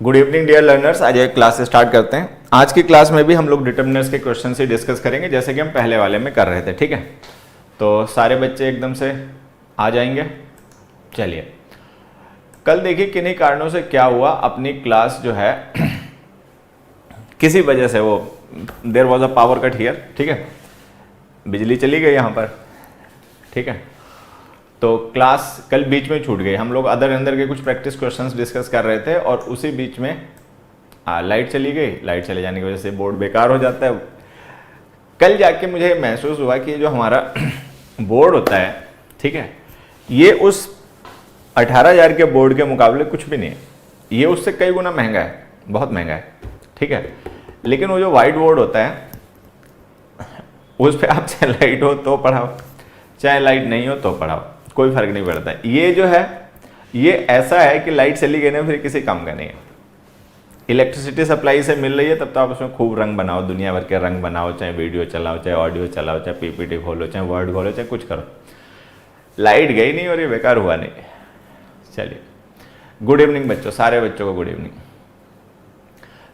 Good evening dear learners. आज एक class start करते हैं। आज की क्लास में भी हम लोग डिटर्मिनर्स के क्वेश्चन से डिस्कस करेंगे जैसे कि हम पहले वाले में कर रहे थे। ठीक है, तो सारे बच्चे एकदम से आ जाएंगे। चलिए, कल देखिए किन्हीं कारणों से क्या हुआ, अपनी क्लास जो है किसी वजह से वो there was a power cut here. ठीक है, बिजली चली गई यहाँ पर। ठीक है, तो क्लास कल बीच में छूट गई। हम लोग अंदर के कुछ प्रैक्टिस क्वेश्चंस डिस्कस कर रहे थे और उसी बीच में लाइट चली गई। लाइट चले जाने की वजह से बोर्ड बेकार हो जाता है। कल जाके मुझे महसूस हुआ कि जो हमारा बोर्ड होता है, ठीक है, ये उस 18,000 के बोर्ड के मुकाबले कुछ भी नहीं है। ये उससे कई गुना महंगा है, बहुत महंगा है। ठीक है, लेकिन वो जो वाइट बोर्ड होता है उस पर आप चाहे लाइट हो तो पढ़ाओ, चाहे लाइट नहीं हो तो पढ़ाओ, कोई फर्क नहीं पड़ता। ये जो है ये ऐसा है कि लाइट चली गई ना फिर किसी काम का नहीं है। इलेक्ट्रिसिटी सप्लाई से मिल रही है तब तो आप उसमें खूब रंग बनाओ, दुनिया भर के रंग बनाओ, चाहे वीडियो चलाओ, चाहे ऑडियो चलाओ, चाहे पीपीटी खोलो, चाहे वर्ड खोलो, चाहे कुछ करो। लाइट गई नहीं और ये बेकार हुआ नहीं। चलिए, गुड इवनिंग बच्चों, सारे बच्चों को गुड इवनिंग।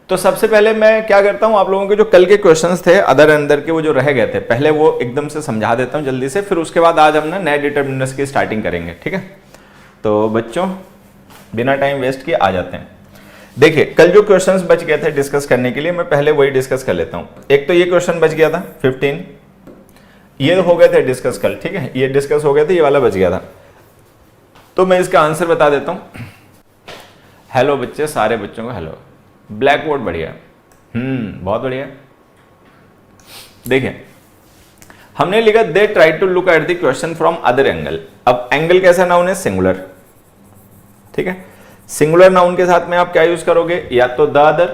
तो सबसे पहले मैं क्या करता हूं, आप लोगों के जो कल के क्वेश्चंस थे अंदर के वो जो रह गए थे पहले वो एकदम से समझा देता हूं जल्दी से, फिर उसके बाद आज हम ना नए डिटर्मिनर्स की स्टार्टिंग करेंगे। ठीक है, तो बच्चों बिना टाइम वेस्ट किए आ जाते हैं। देखिए, कल जो क्वेश्चंस बच गए थे डिस्कस करने के लिए, मैं पहले वही डिस्कस कर लेता हूं। एक तो ये क्वेश्चन बच गया था 15, ये हो गए थे डिस्कस कल। ठीक है, ये डिस्कस हो गया था, ये वाला बच गया था, तो मैं इसका आंसर बता देता हूं। हेलो बच्चे, सारे बच्चों को हेलो। ब्लैक बोर्ड बढ़िया, बहुत बढ़िया। देखिए, हमने लिखा they try to look at the question from other angle. अब एंगल कैसा नाउन है? सिंगुलर। ठीक है, सिंगुलर नाउन के साथ में आप क्या यूज करोगे? या तो द अदर।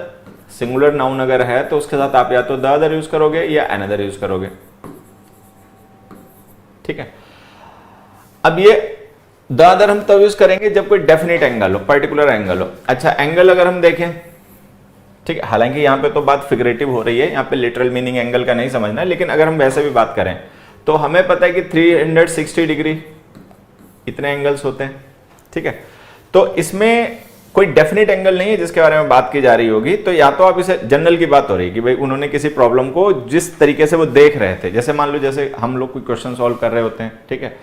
सिंगुलर नाउन अगर है तो उसके साथ आप या तो द अदर यूज करोगे या अनदर यूज करोगे। ठीक है, अब ये द अदर हम तब यूज करेंगे जब कोई डेफिनेट एंगल हो, पर्टिकुलर एंगल हो। अच्छा, एंगल अगर हम देखें, ठीक है, हालांकि यहां पे तो बात फिगरेटिव हो रही है, यहां पे लिटरल मीनिंग एंगल का नहीं समझना, लेकिन अगर हम वैसे भी बात करें तो हमें पता है कि 360 डिग्री इतने एंगल्स होते हैं। ठीक है, तो इसमें कोई डेफिनेट एंगल नहीं है जिसके बारे में बात की जा रही होगी। तो या तो आप इसे जनरल की बात हो रही है कि भाई उन्होंने किसी प्रॉब्लम को जिस तरीके से वो देख रहे थे, जैसे मान लो जैसे हम लोग कोई क्वेश्चन सॉल्व कर रहे होते हैं, ठीक है,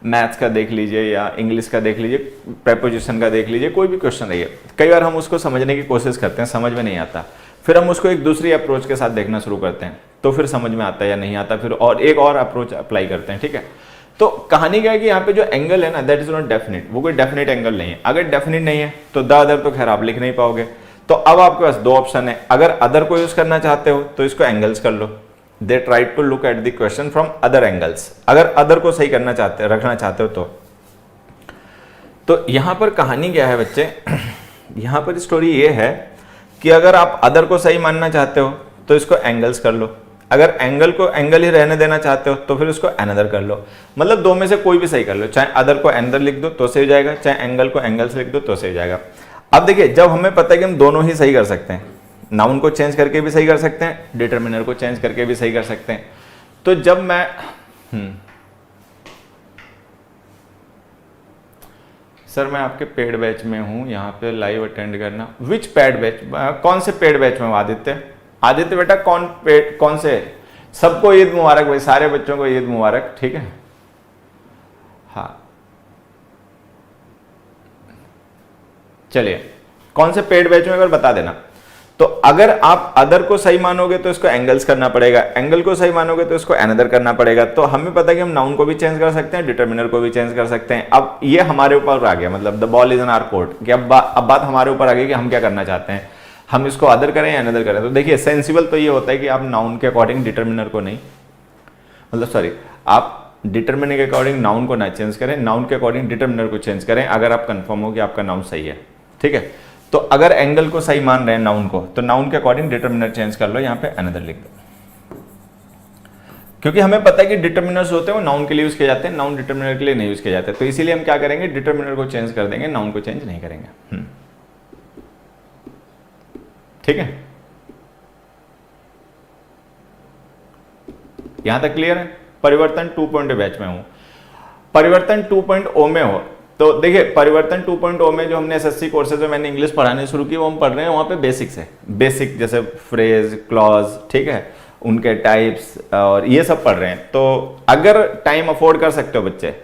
मैथ्स का देख लीजिए या इंग्लिश का देख लीजिए, प्रेपोजिशन का देख लीजिए, कोई भी क्वेश्चन रही है, कई बार हम उसको समझने की कोशिश करते हैं, समझ में नहीं आता, फिर हम उसको एक दूसरी अप्रोच के साथ देखना शुरू करते हैं, तो फिर समझ में आता है या नहीं आता, फिर और एक और अप्रोच अप्लाई करते हैं। ठीक है, तो कहानी क्या है कि यहाँ पे जो एंगल है ना, दैट इज नॉट डेफिनेट, वो कोई डेफिनेट एंगल नहीं है। अगर डेफिनेट नहीं है तो द अदर तो खैर आप लिख नहीं पाओगे। तो अब आपके पास दो ऑप्शन है, अगर अदर को यूज करना चाहते हो तो इसको एंगल्स कर लो, they try to look at the question from other angles. अगर अदर को सही करना चाहते हो, रखना चाहते हो तो यहां पर कहानी क्या है बच्चे, यहां पर स्टोरी ये है कि अगर आप अदर को सही मानना चाहते हो तो इसको एंगल्स कर लो, अगर एंगल को एंगल ही रहने देना चाहते हो तो फिर उसको अनदर कर लो। मतलब दो में से कोई भी सही कर लो, चाहे अदर को अनदर लिख दो तो सही हो जाएगा, चाहे एंगल को एंगल्स लिख दो तो सही हो जाएगा। अब देखिए, जब हमें पता है कि हम दोनों ही सही कर सकते हैं, नाउन को चेंज करके भी सही कर सकते हैं, डिटरमिनर को चेंज करके भी सही कर सकते हैं, तो जब मैं सर मैं आपके पेड बैच में हूं, यहाँ पे लाइव अटेंड करना। विच पेड बैच? कौन से पेड बैच में हूं? आदित्य, आदित्य बेटा कौन से? सबको ईद मुबारक भाई, सारे बच्चों को ईद मुबारक। ठीक है, हाँ चलिए, कौन से पेड बैच में एक बार बता देना। तो अगर आप अदर को सही मानोगे तो इसको एंगल्स करना पड़ेगा, एंगल को सही मानोगे तो इसको अनदर करना पड़ेगा। तो हमें पता है कि हम नाउन को भी चेंज कर सकते हैं, डिटरमिनर को भी चेंज कर सकते हैं। अब ये हमारे ऊपर आ गया, मतलब the ball is in our court, कि अब बात हमारे ऊपर आ गई कि हम क्या करना चाहते हैं, हम इसको अदर करें या अनदर करें। तो देखिए, सेंसिबल तो ये होता है कि आप नाउन के अकॉर्डिंग डिटरमिनर को नहीं, मतलब सॉरी, आप डिटरमिनर के अकॉर्डिंग नाउन को ना चेंज करें, नाउन के अकॉर्डिंग डिटरमिनर को चेंज करें, अगर आप कंफर्म हो कि आपका नाउन सही है। ठीक है, तो अगर एंगल को सही मान रहे हैं नाउन को, तो नाउन के अकॉर्डिंग डिटरमिनर चेंज कर लो, यहाँ पे अनदर लिख दो, क्योंकि हमें पता है कि डिटरमिनर्स होते हैं वो नाउन के लिए यूज किए जाते हैं, नाउन डिटरमिनर के लिए नहीं यूज किए जाते। तो इसीलिए हम क्या करेंगे, डिटरमिनर को चेंज कर देंगे, नाउन को चेंज नहीं करेंगे। ठीक है, यहां तक क्लियर है? परिवर्तन 2.0 बैच में हूं, परिवर्तन 2.0 में हो तो देखिए परिवर्तन 2.0 में जो हमने एसएससी कोर्सेज में मैंने इंग्लिश पढ़ाने शुरू की, वो हम पढ़ रहे हैं वहाँ पे बेसिक्स है, बेसिक जैसे फ्रेज, क्लॉज, ठीक है, उनके टाइप्स और ये सब पढ़ रहे हैं। तो अगर टाइम अफोर्ड कर सकते हो बच्चे,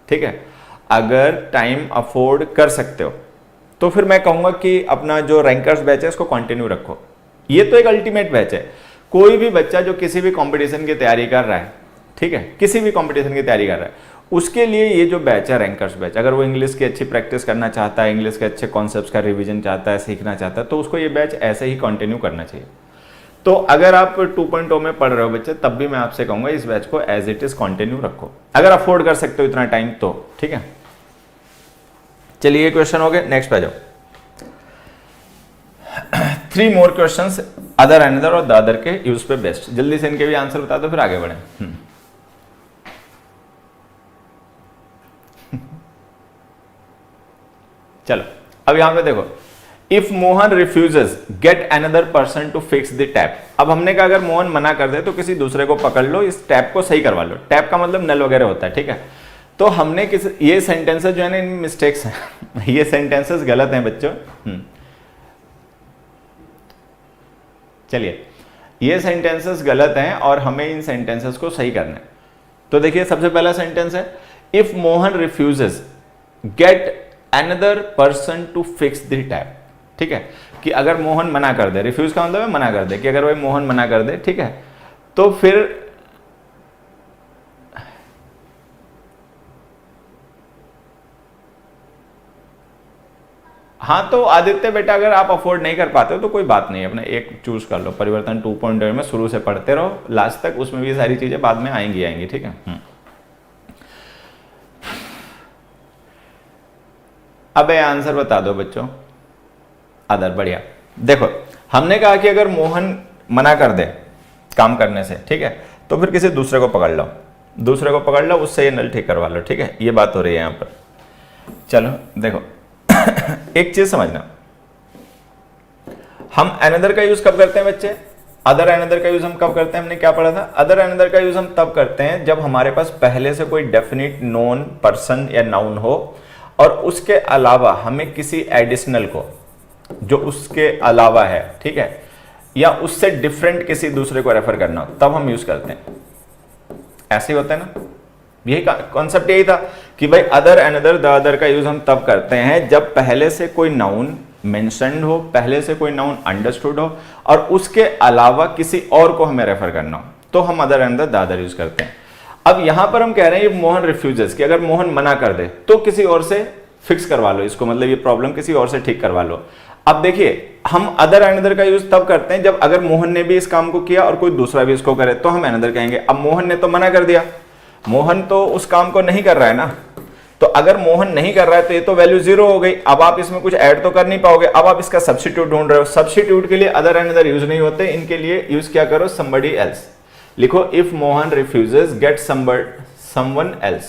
ठीक है, अगर टाइम अफोर्ड कर सकते हो तो फिर मैं कहूँगा कि अपना जो रैंकर्स बैच है इसको कंटिन्यू रखो। ये तो एक अल्टीमेट बैच है। कोई भी बच्चा जो किसी भी कंपटीशन की तैयारी कर रहा है, ठीक है, किसी भी कंपटीशन की तैयारी कर रहा है, उसके लिए ये जो बैच है रैंकर्स बैच, अगर वो इंग्लिश की अच्छी प्रैक्टिस करना चाहता है, इंग्लिश के अच्छे कॉन्सेप्ट्स का रिवीजन चाहता है, सीखना चाहता है, तो उसको ये बैच ऐसे ही कंटिन्यू करना चाहिए। तो अगर आप 2.0 में पढ़ रहे हो बच्चे, तब भी मैं आपसे कहूंगा इस बैच को एज इट इज कंटिन्यू रखो, अगर अफोर्ड कर सकते हो इतना टाइम तो, ठीक है। चलिए ये क्वेश्चन हो गए, नेक्स्ट पे जाओ। 3 more questions अदर अनदर और द अदर के यूज पे बेस्ट। जल्दी से इनके भी आंसर बता दो फिर आगे बढ़े। चलो अब यहां पे देखो, if Mohan refuses get another person to fix the tap. अब हमने कहा अगर मोहन मना कर दे तो किसी दूसरे को पकड़ लो, इस टैप को सही करवा लो। टैप का मतलब नल वगैरह होता है, ठीक है। तो हमने ये सेंटेंसेस जो है ना, इन मिस्टेक्स हैं ये सेंटेंसेस गलत हैं बच्चों। चलिए ये सेंटेंसेस गलत हैं और हमें इन सेंटेंसेस को सही करना है। तो देखिए सबसे पहला सेंटेंस है, if Mohan refuses get another person to fix the tap, ठीक है, कि अगर मोहन मना कर दे, रिफ्यूज का मतलब है मना कर दे, कि अगर भाई मोहन मना कर दे, ठीक है, तो फिर हाँ, तो आदित्य बेटा अगर आप अफोर्ड नहीं कर पाते हो तो कोई बात नहीं, अपने एक चूज कर लो। परिवर्तन 2.0 में शुरू से पढ़ते रहो लास्ट तक, उसमें भी सारी चीजें बाद में आएंगी, ठीक है। अब ये आंसर बता दो बच्चों, अदर, बढ़िया। देखो हमने कहा कि अगर मोहन मना कर दे काम करने से, ठीक है, तो फिर किसी दूसरे को पकड़ लो, दूसरे को पकड़ लो, उससे ये नल ठीक करवा लो, ठीक है, ये बात हो रही है यहां पर। चलो देखो एक चीज समझना, हम अनदर का यूज कब करते हैं बच्चे? अदर अनदर का यूज हम कब करते हैं? हमने क्या पढ़ा था? अदर अनदर का यूज हम तब करते हैं जब हमारे पास पहले से कोई डेफिनिट नोन पर्सन या नाउन हो और उसके अलावा हमें किसी एडिशनल को, जो उसके अलावा है, ठीक है, या उससे डिफरेंट किसी दूसरे को रेफर करना हो, तब हम यूज करते हैं। ऐसे ही होता है ना, यही कॉन्सेप्ट यही था कि भाई अदर अनदर द अदर का यूज हम तब करते हैं जब पहले से कोई नाउन मेंशन्ड हो, पहले से कोई नाउन अंडरस्टूड हो और उसके अलावा किसी और को हमें रेफर करना हो, तो हम other another the other use करते हैं। अब यहां पर हम कह रहे हैं मोहन रिफ्यूजेस, कि अगर मोहन मना कर दे तो किसी और से फिक्स करवा लो इसको, मतलब ये प्रॉब्लम किसी और से ठीक करवा लो। अब देखिए हम अदर अनदर का यूज तब करते हैं जब अगर मोहन ने भी इस काम को किया और कोई दूसरा भी इसको करे, तो हम अनदर कहेंगे। अब मोहन ने तो मना कर दिया, मोहन तो उस काम को नहीं कर रहा है ना, तो अगर मोहन नहीं कर रहा है तो ये तो वैल्यू 0 हो गई। अब आप इसमें कुछ ऐड तो कर नहीं पाओगे, अब आप इसका सब्स्टिट्यूट ढूंढ रहे हो। सब्स्टिट्यूट के लिए अदर अनदर यूज नहीं होते, इनके लिए यूज क्या करो, somebody else लिखो। If Mohan refuses get someone else,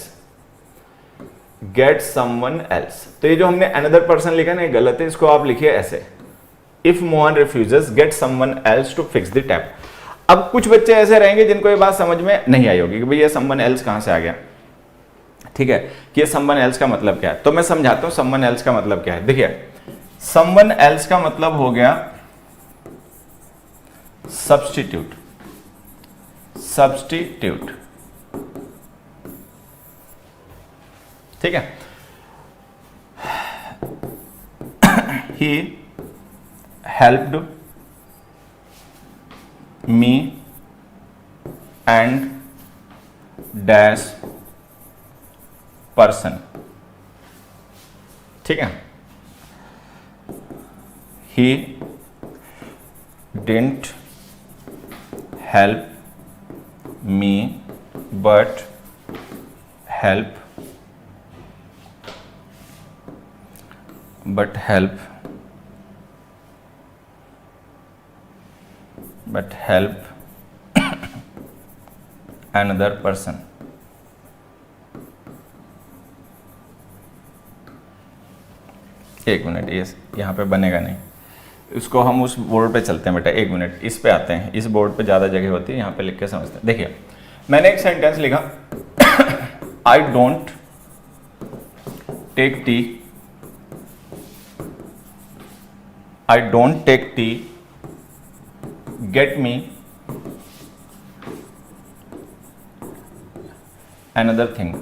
get someone else। तो ये जो हमने अनदर पर्सन लिखा ना, ये गलत है, इसको आप लिखिए ऐसे, if Mohan refuses get someone else to fix the tap। अब कुछ बच्चे ऐसे रहेंगे जिनको ये बात समझ में नहीं आई होगी कि भाई ये someone else कहां से आ गया, ठीक है, कि ये someone else का मतलब क्या है। तो मैं समझाता हूं someone else का मतलब क्या है। देखिए someone else का मतलब हो गया सब्स्टिट्यूट, सब्स्टिट्यूट, ठीक है। he helped me and dash person, ठीक है। he didn't help me but help another person। एक मिनट, ये यहाँ पे बनेगा नहीं, इसको हम उस बोर्ड पे चलते हैं बेटा। एक मिनट, इस पे आते हैं, इस बोर्ड पे ज़्यादा जगह होती है, यहाँ पे लिख के समझते हैं। देखिए मैंने एक सेंटेंस लिखा, I don't take tea, I don't take tea, get me another thing.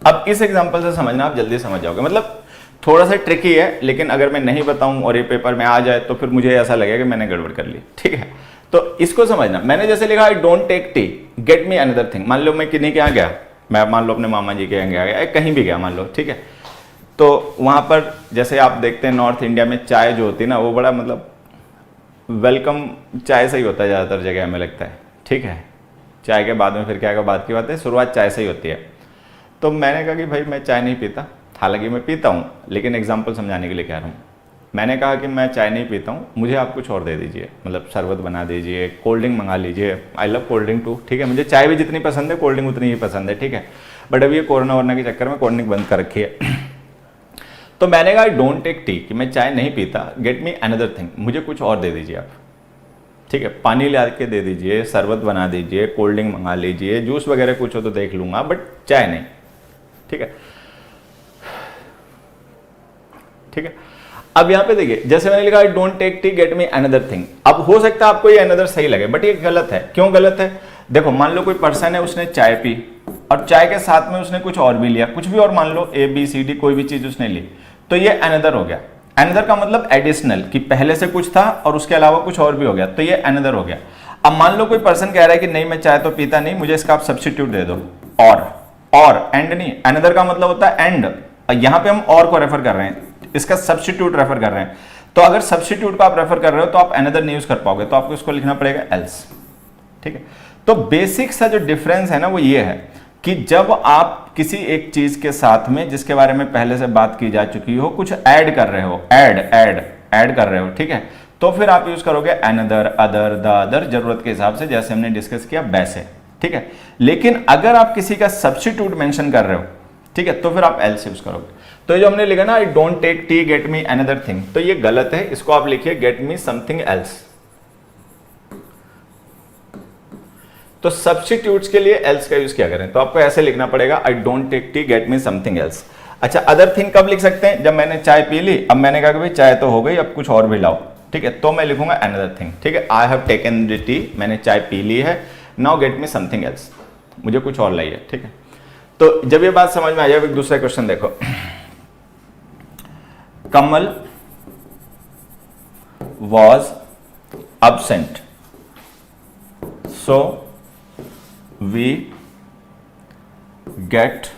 अब इस एग्जांपल से समझना, आप जल्दी समझ जाओगे। मतलब थोड़ा सा ट्रिकी है, लेकिन अगर मैं नहीं बताऊं और ये पेपर में आ जाए तो फिर मुझे ऐसा लगेगा कि मैंने गड़बड़ कर ली, ठीक है। तो इसको समझना, मैंने जैसे लिखा I don't take tea, get me another thing. मान लो मैं किन्हीं के यहाँ गया, मैं मान लो अपने मामा जी के यहाँ गया, कहीं भी गया मान लो, ठीक है। तो वहां पर जैसे आप देखते हैं नॉर्थ इंडिया में चाय जो होती है ना, वो बड़ा मतलब वेलकम चाय से ही होता है ज़्यादातर जगह हमें लगता है, ठीक है। चाय के बाद में फिर क्या, बात की बात है, शुरुआत चाय से ही होती है। तो मैंने कहा कि भाई मैं चाय नहीं पीता, हालांकि मैं पीता हूँ, लेकिन एग्जाम्पल समझाने के लिए कह रहा हूँ। मैंने कहा कि मैं चाय नहीं पीता हूँ, मुझे आप कुछ और दे दीजिए, मतलब शरबत बना दीजिए, कोल्ड ड्रिंक मंगा लीजिए, I love cold drink too, ठीक है। मुझे चाय भी जितनी पसंद है कोल्ड ड्रिंक उतनी ही पसंद है, ठीक है। बट अभी ये कोरोना वोरोना के चक्कर में कोल्ड ड्रिंक बंद कर रखी है। तो मैंने कहा डोंट टेक टी, कि मैं चाय नहीं पीता, गेट मी अनदर थिंग, मुझे कुछ और दे दीजिए आप, ठीक है। पानी ला के दे दीजिए, शरबत बना दीजिए, कोल्ड ड्रिंक मंगा लीजिए, जूस वगैरह कुछ हो तो देख लूंगा, बट चाय नहीं, ठीक है। ठीक है, अब यहां पे देखिए, जैसे मैंने लिखा don't take tea, get me another thing. अब हो सकता है आपको ये अनदर सही लगे, बट ये गलत है। क्यों गलत है? देखो मान लो कोई पर्सन है, उसने चाय पी और चाय के साथ में उसने कुछ और भी लिया, कुछ भी और, मान लो ए बी सी डी कोई भी चीज उसने ली, तो ये अनदर हो गया। अनदर का मतलब एडिशनल, कि पहले से कुछ था और उसके अलावा कुछ और भी हो गया, तो ये अनदर हो गया। अब मान लो कोई पर्सन कह रहा है कि नहीं मैं चाय तो पीता नहीं, मुझे इसका आप सब्स्टिट्यूट दे दो, और एंड नहीं, अनदर का मतलब होता है एंड, यहां पे हम और को रेफर कर रहे हैं, इसका सब्स्टिट्यूट रेफर कर रहे हैं। तो अगर सब्स्टिट्यूट को आप रेफर कर रहे हो तो आप अनदर नहीं यूज कर पाओगे, तो आपको इसको लिखना पड़ेगा एल्स, ठीक है। तो बेसिक सा जो डिफरेंस है ना वो ये है कि जब आप किसी एक चीज के साथ में जिसके बारे में पहले से बात की जा चुकी हो कुछ ऐड कर रहे हो, ऐड कर रहे हो, ठीक है, तो फिर आप यूज करोगे अनदर, अदर, द अदर, जरूरत के हिसाब से, जैसे हमने डिस्कस किया वैसे, ठीक है। लेकिन अगर आप किसी का सब्स्टिट्यूट मेंशन कर रहे हो, ठीक है, तो फिर आप एल्स यूज करोगे। तो ये जो हमने लिखा ना I don't take tea, get me another thing, तो ये गलत है, इसको आप लिखिए गेट मी समथिंग एल्स। तो सब्स्टिट्यूट्स के लिए एल्स का यूज क्या करें, तो आपको ऐसे लिखना पड़ेगा I don't take tea, get me something else. अच्छा, अदर थिंग कब लिख सकते हैं? जब मैंने चाय पी ली, अब मैंने कहा कि भाई चाय तो हो गई, अब कुछ और भी लाओ, ठीक है, तो मैं लिखूंगा अनदर थिंग, ठीक है। I have taken the T, मैंने चाय पी ली है, now get me something else, मुझे कुछ और लाइए, ठीक है। तो जब ये बात समझ में आ जाए, एक दूसरा क्वेश्चन देखो, कमल was absent, so we get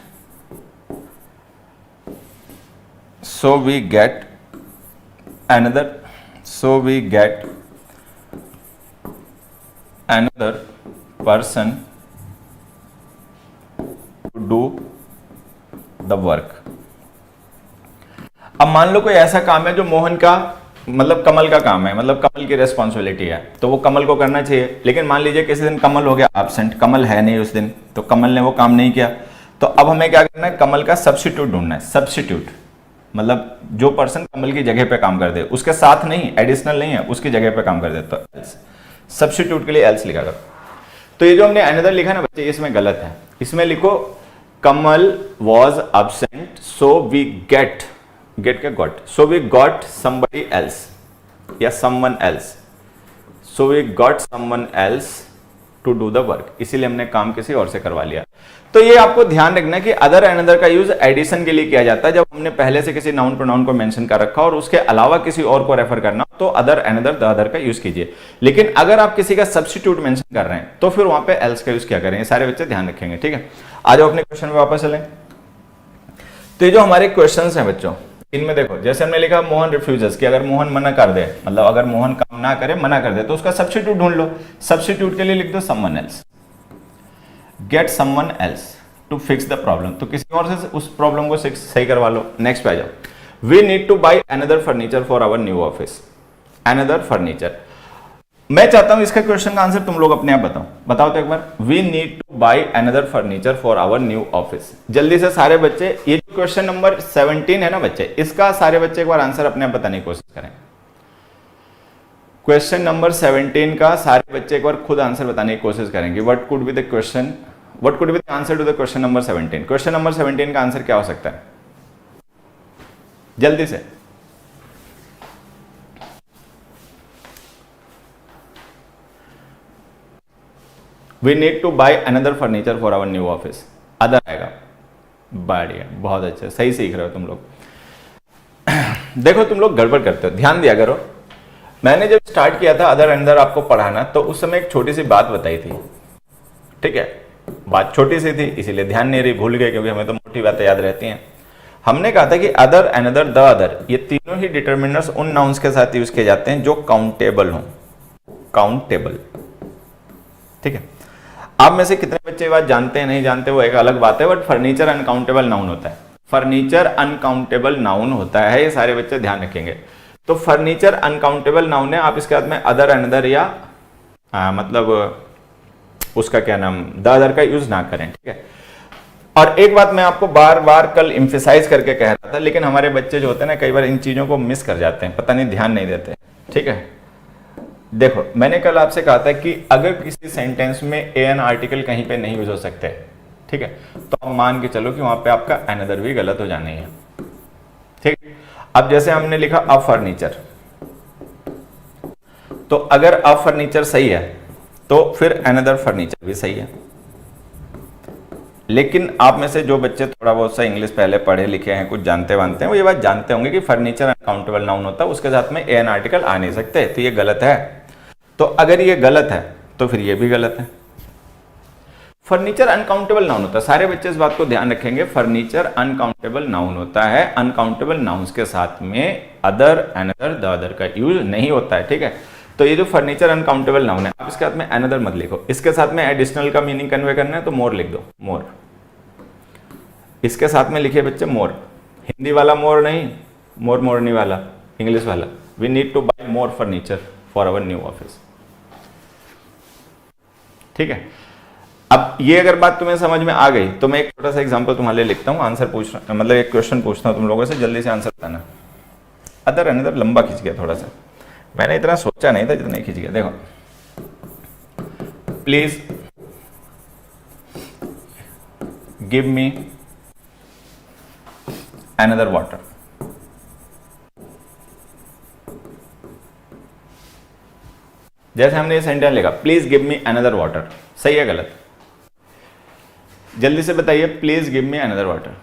another person to do the work। अब मान लो कोई ऐसा काम है जो मोहन का, मतलब कमल का काम है, मतलब कमल की रेस्पॉन्सिबिलिटी है, तो वो कमल को करना चाहिए। लेकिन मान लीजिए किसी दिन कमल हो गया एब्सेंट, कमल है नहीं उस दिन, तो कमल ने वो काम नहीं किया, तो अब हमें क्या करना है, कमल का सब्स्टिट्यूट ढूंढना है। सब्स्टिट्यूट मतलब जो पर्सन कमल की जगह पे काम कर दे, उसके साथ नहीं, एडिशनल नहीं है, उसकी जगह पे काम कर दे, तो सब्स्टिट्यूट के लिए एल्स लिखा करो। तो ये जो हमने अनदर लिखा ना बच्चे, इसमें गलत है, इसमें लिखो Kamal was absent, so we get के got, so we got somebody else या someone else, so we got someone else to do the work, इसीलिए हमने काम किसी और से करवा लिया। तो ये आपको ध्यान रखना है कि अदर अनदर का यूज एडिशन के लिए किया जाता है, जब हमने पहले से किसी नाउन प्रोनाउन को मेंशन कर रखा और उसके अलावा किसी और को रेफर करना, तो अदर अनदर द अदर का यूज कीजिए। लेकिन अगर आप किसी का सब्स्टिट्यूट मेंशन कर रहे हैं तो फिर वहां पे एल्स का यूज क्या करें, सारे बच्चे ध्यान रखेंगे, ठीक है। आ जाओ अपने क्वेश्चन में वापस चलें। तो ये जो हमारे क्वेश्चन हैं बच्चों, इनमें देखो, जैसे हमने लिखा मोहन रिफ्यूजेस, कि अगर मोहन मना कर दे, मतलब अगर मोहन काम ना करे, मना कर दे, तो उसका सब्स्टिट्यूट ढूंढ लो। सब्स्टिट्यूट के लिए लिख दो someone else, get someone else to fix the problem, तो किसी और से उस प्रॉब्लम को सही करवा लो। नेक्स्ट पे आ जाओ। We need to buy another furniture for our new office, another furniture. मैं चाहता हूं इसका क्वेश्चन का आंसर तुम लोग अपने आप बताओ तो एक बार। We need to buy another furniture for our new office. जल्दी से सारे बच्चे, ये जो क्वेश्चन नंबर 17 है ना बच्चे, इसका सारे बच्चे एक बार आंसर अपने आप बताने की कोशिश करें। क्वेश्चन नंबर 17 का सारे बच्चे एक बार खुद आंसर बताने की कोशिश करेंगे। What could be the question, what could be the answer to the question number 17? Question number 17 का आंसर क्या हो सकता है? जल्दी से। We need to buy another furniture for our new office. Other आएगा। बढ़िया, बहुत अच्छा, सही सीख रहे हो तुम लोग। देखो तुम लोग गड़बड़ करते हो, ध्यान दिया करो। मैंने जब स्टार्ट किया था अदर अंदर आपको पढ़ाना, तो उस समय एक छोटी सी बात बताई थी, ठीक है? बात छोटी सी थी इसीलिए ध्यान नहीं रही, भूल गए, क्योंकि हमें तो मोटी बातें याद रहती हैं। हमने कहा था कि अदर, अनदर, द अदर, ये तीनों ही डिटर्मिनर्स उन नाउन्स के साथ यूज किए जाते हैं जो काउंटेबल हों। काउंटेबल, ठीक है? आप में से कितने बच्चे बात जानते हैं नहीं जानते वो एक अलग बात है, बट फर्नीचर अनकाउंटेबल नाउन होता है। फर्नीचर अनकाउंटेबल नाउन होता है, ये सारे बच्चे ध्यान रखेंगे। तो फर्नीचर अनकाउंटेबल नाउन है, आप इसके बाद में अदर, अनदर या मतलब उसका क्या नाम, द अदर का यूज ना करें, ठीक है? और एक बात मैं आपको बार बार कल इंफेसाइज करके कह रहा था, लेकिन हमारे बच्चे जो होते हैं ना कई बार इन चीजों को मिस कर जाते हैं, पता नहीं ध्यान नहीं देते, ठीक है? देखो मैंने कल आपसे कहा था कि अगर किसी सेंटेंस में एन आर्टिकल कहीं पे नहीं यूज हो सकते, ठीक है, तो आप मान के चलो कि वहां पे आपका अनदर भी गलत हो जाना है, ठीक? अब जैसे हमने लिखा अ फर्नीचर, तो अगर अ फर्नीचर सही है तो फिर अनदर फर्नीचर भी सही है। लेकिन आप में से जो बच्चे थोड़ा बहुत सा इंग्लिश पहले पढ़े लिखे हैं, कुछ जानते वानते हैं, वो ये बात जानते होंगे कि फर्नीचर अनकाउंटेबल नाउन होता है, उसके साथ में एन आर्टिकल आ नहीं सकते, तो ये गलत है। तो अगर ये गलत है तो फिर ये भी गलत है। फर्नीचर अनकाउंटेबल नाउन होता है, सारे बच्चे इस बात को ध्यान रखेंगे, फर्नीचर अनकाउंटेबल नाउन होता है। अनकाउंटेबल नाउन्स के साथ में अदर, अनदर, द अदर का यूज नहीं होता है, ठीक है? तो ये जो फर्नीचर अनकाउंटेबल नाउन है, आप इसके साथ में अनदर मत लिखो, इसके साथ में एडिशनल का मीनिंग कन्वे करना है तो मोर लिख दो, मोर। इसके साथ में लिखिए बच्चे मोर, हिंदी वाला मोर नहीं, मोर मोरनी वाला, इंग्लिश वाला। We need to buy more furniture for our new office, ठीक है? अब ये अगर बात तुम्हें समझ में आ गई तो मैं एक छोटा सा एग्जांपल तुम्हारे लिए लिखता हूं, आंसर पूछ, मतलब एक क्वेश्चन पूछता हूं तुम लोगों से, जल्दी से आंसर बताना। अदर अनदर लंबा खींच गया थोड़ा सा, मैंने इतना सोचा नहीं था जितना खींच गया। देखो, please give me another water. जैसे हमने ये सेंटेंस लिखा, please give me another water, सही है गलत? जल्दी से बताइए, please give me another water.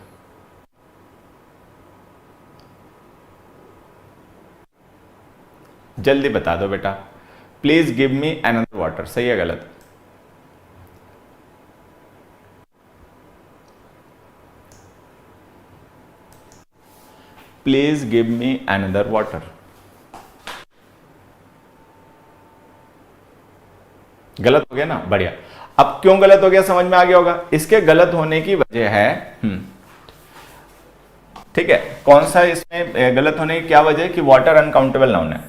जल्दी बता दो बेटा, please give me another water, सही है गलत? Please give me another water, गलत हो गया ना? बढ़िया। अब क्यों गलत हो गया समझ में आ गया होगा। इसके गलत होने की वजह है, ठीक है, कौन सा इसमें गलत होने की क्या वजह है कि वाटर अनकाउंटेबल नाउन है।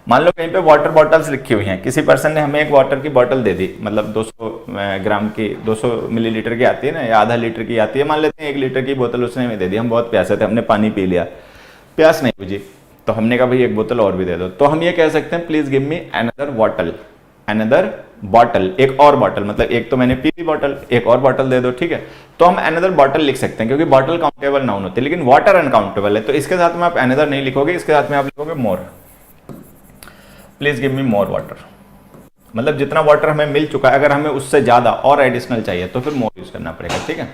मान लो कहीं पे वाटर बॉटल्स लिखी हुई हैं, किसी पर्सन ने हमें एक वाटर की बोतल दे दी, मतलब 200 ग्राम की, 200 मिलीलीटर की आती है ना, या आधा लीटर की आती है, मान लेते हैं 1 लीटर की बोतल उसने हमें दे दी, हम बहुत प्यासे थे, हमने पानी पी लिया, प्यास नहीं बुझी, तो हमने कहा भाई एक बोतल और भी दे दो, तो हम ये कह सकते हैं please give me another bottle, another bottle, एक और बॉटल, मतलब एक तो मैंने पी ली बॉटल, एक और बॉटल दे दो, ठीक है? तो हम अनदर बॉटल लिख सकते हैं क्योंकि बॉटल काउंटेबल नाउन होती है, लेकिन वाटर अनकाउंटेबल है, तो इसके साथ में आप अनदर नहीं लिखोगे, इसके साथ में आप लिखोगे more. Please give me more water, मतलब जितना वाटर हमें मिल चुका है, अगर हमें उससे ज्यादा और एडिशनल चाहिए तो फिर मोर यूज करना पड़ेगा, ठीक है?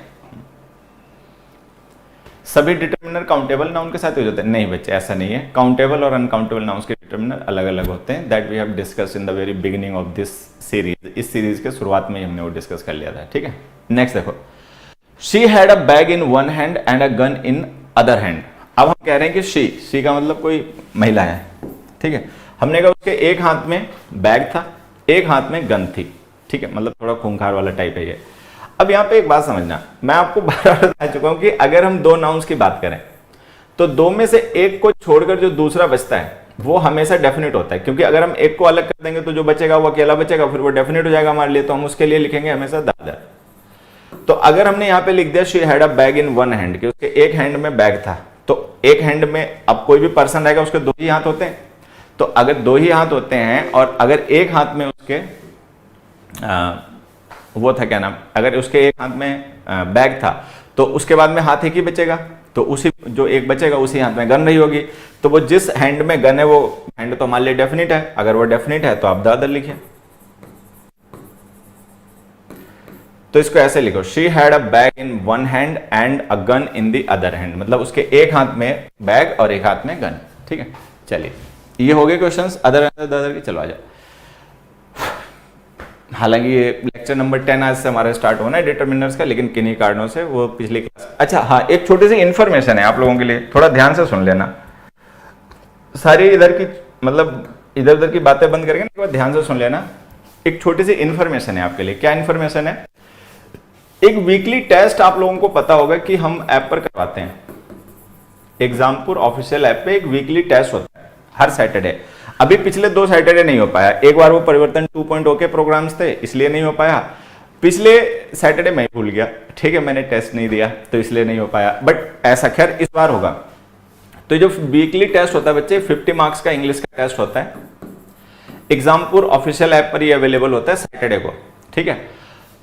सभी डिटर्मिनर काउंटेबल नाउन के साथ यूज होते हैं? नहीं बच्चे, ऐसा नहीं है। काउंटेबल और अनकाउंटेबल नाउन्स के डिटर्मिनर अलग अलग होते हैं, that we have discuss in the very beginning of this series. इस सीरीज के शुरुआत में ही हमने वो डिस्कस कर लिया था, ठीक है? नेक्स्ट देखो, she had a bag in one hand and a gun in other hand. अब हम कह रहे हैं कि शी का मतलब कोई महिला है, ठीक है? हमने कहा उसके एक हाथ में बैग था, एक हाथ में गन थी, ठीक है? मतलब थोड़ा खूंखार वाला टाइप है ये। अब यहाँ पे एक बात समझना, मैं आपको बार बार बता चुका हूं कि अगर हम दो नाउन्स की बात करें तो दो में से एक को छोड़कर जो दूसरा बचता है वो हमेशा डेफिनेट होता है, क्योंकि अगर हम एक को अलग कर देंगे तो जो बचेगा वो अकेला बचेगा, फिर वो डेफिनेट हो जाएगा हमारे लिए, तो हम उसके लिए लिखेंगे हमेशा दादर। तो अगर हमने यहाँ पे लिख दिया she had a bag in one hand, कि उसके एक हैंड में बैग था, तो एक हैंड में अब कोई भी पर्सन रहेगा उसके दो ही हाथ होते हैं, तो अगर दो ही हाथ होते हैं और अगर एक हाथ में उसके वो था क्या नाम, अगर उसके एक हाथ में बैग था तो उसके बाद में हाथ एक ही बचेगा, तो उसी जो एक बचेगा उसी हाथ में गन रही होगी, तो वो जिस हैंड में गन है वो हैंड तो हमारे लिए डेफिनेट है, अगर वो डेफिनेट है तो आप द अदर लिखिए। तो इसको ऐसे लिखो, she had a bag in one hand and a gun in the other hand, मतलब उसके एक हाथ में बैग और एक हाथ में गन। ठीक है, चलिए ये हो गए क्वेश्चंस अदर की। चलो आ जाओ। हालांकि ये लेक्चर नंबर 10 आज से हमारा स्टार्ट होना है डिटरमिनर्स का, लेकिन किन्हीं कारणों से वो पिछली क्लास। अच्छा हाँ, एक छोटी सी इन्फॉर्मेशन है आप लोगों के लिए, थोड़ा ध्यान से सुन लेना। सारी इधर की मतलब इधर उधर की बातें बंद करके ना ध्यान से सुन लेना। एक छोटी सी इन्फॉर्मेशन है आपके लिए। क्या इन्फॉर्मेशन है? एक वीकली टेस्ट आप लोगों को पता होगा कि हम ऐप पर करवाते हैं। एग्जामपुर ऑफिशियल ऐप पे एक वीकली टेस्ट होता है हर सैटरडे। अभी पिछले 2 सैटरडे नहीं हो पाया, एक बार वो परिवर्तन 2.0 के प्रोग्राम्स थे इसलिए नहीं हो पाया, पिछले सैटरडे मैं भूल गया, ठीक है, मैंने टेस्ट नहीं दिया तो इसलिए नहीं हो पाया, बट ऐसा खैर इस बार होगा। तो जो वीकली टेस्ट होता है बच्चे, 50 मार्क्स का इंग्लिश का टेस्ट होता है, एग्जामपुर ऑफिशियल ऐप पर ये अवेलेबल होता है सैटरडे को। ठीक है,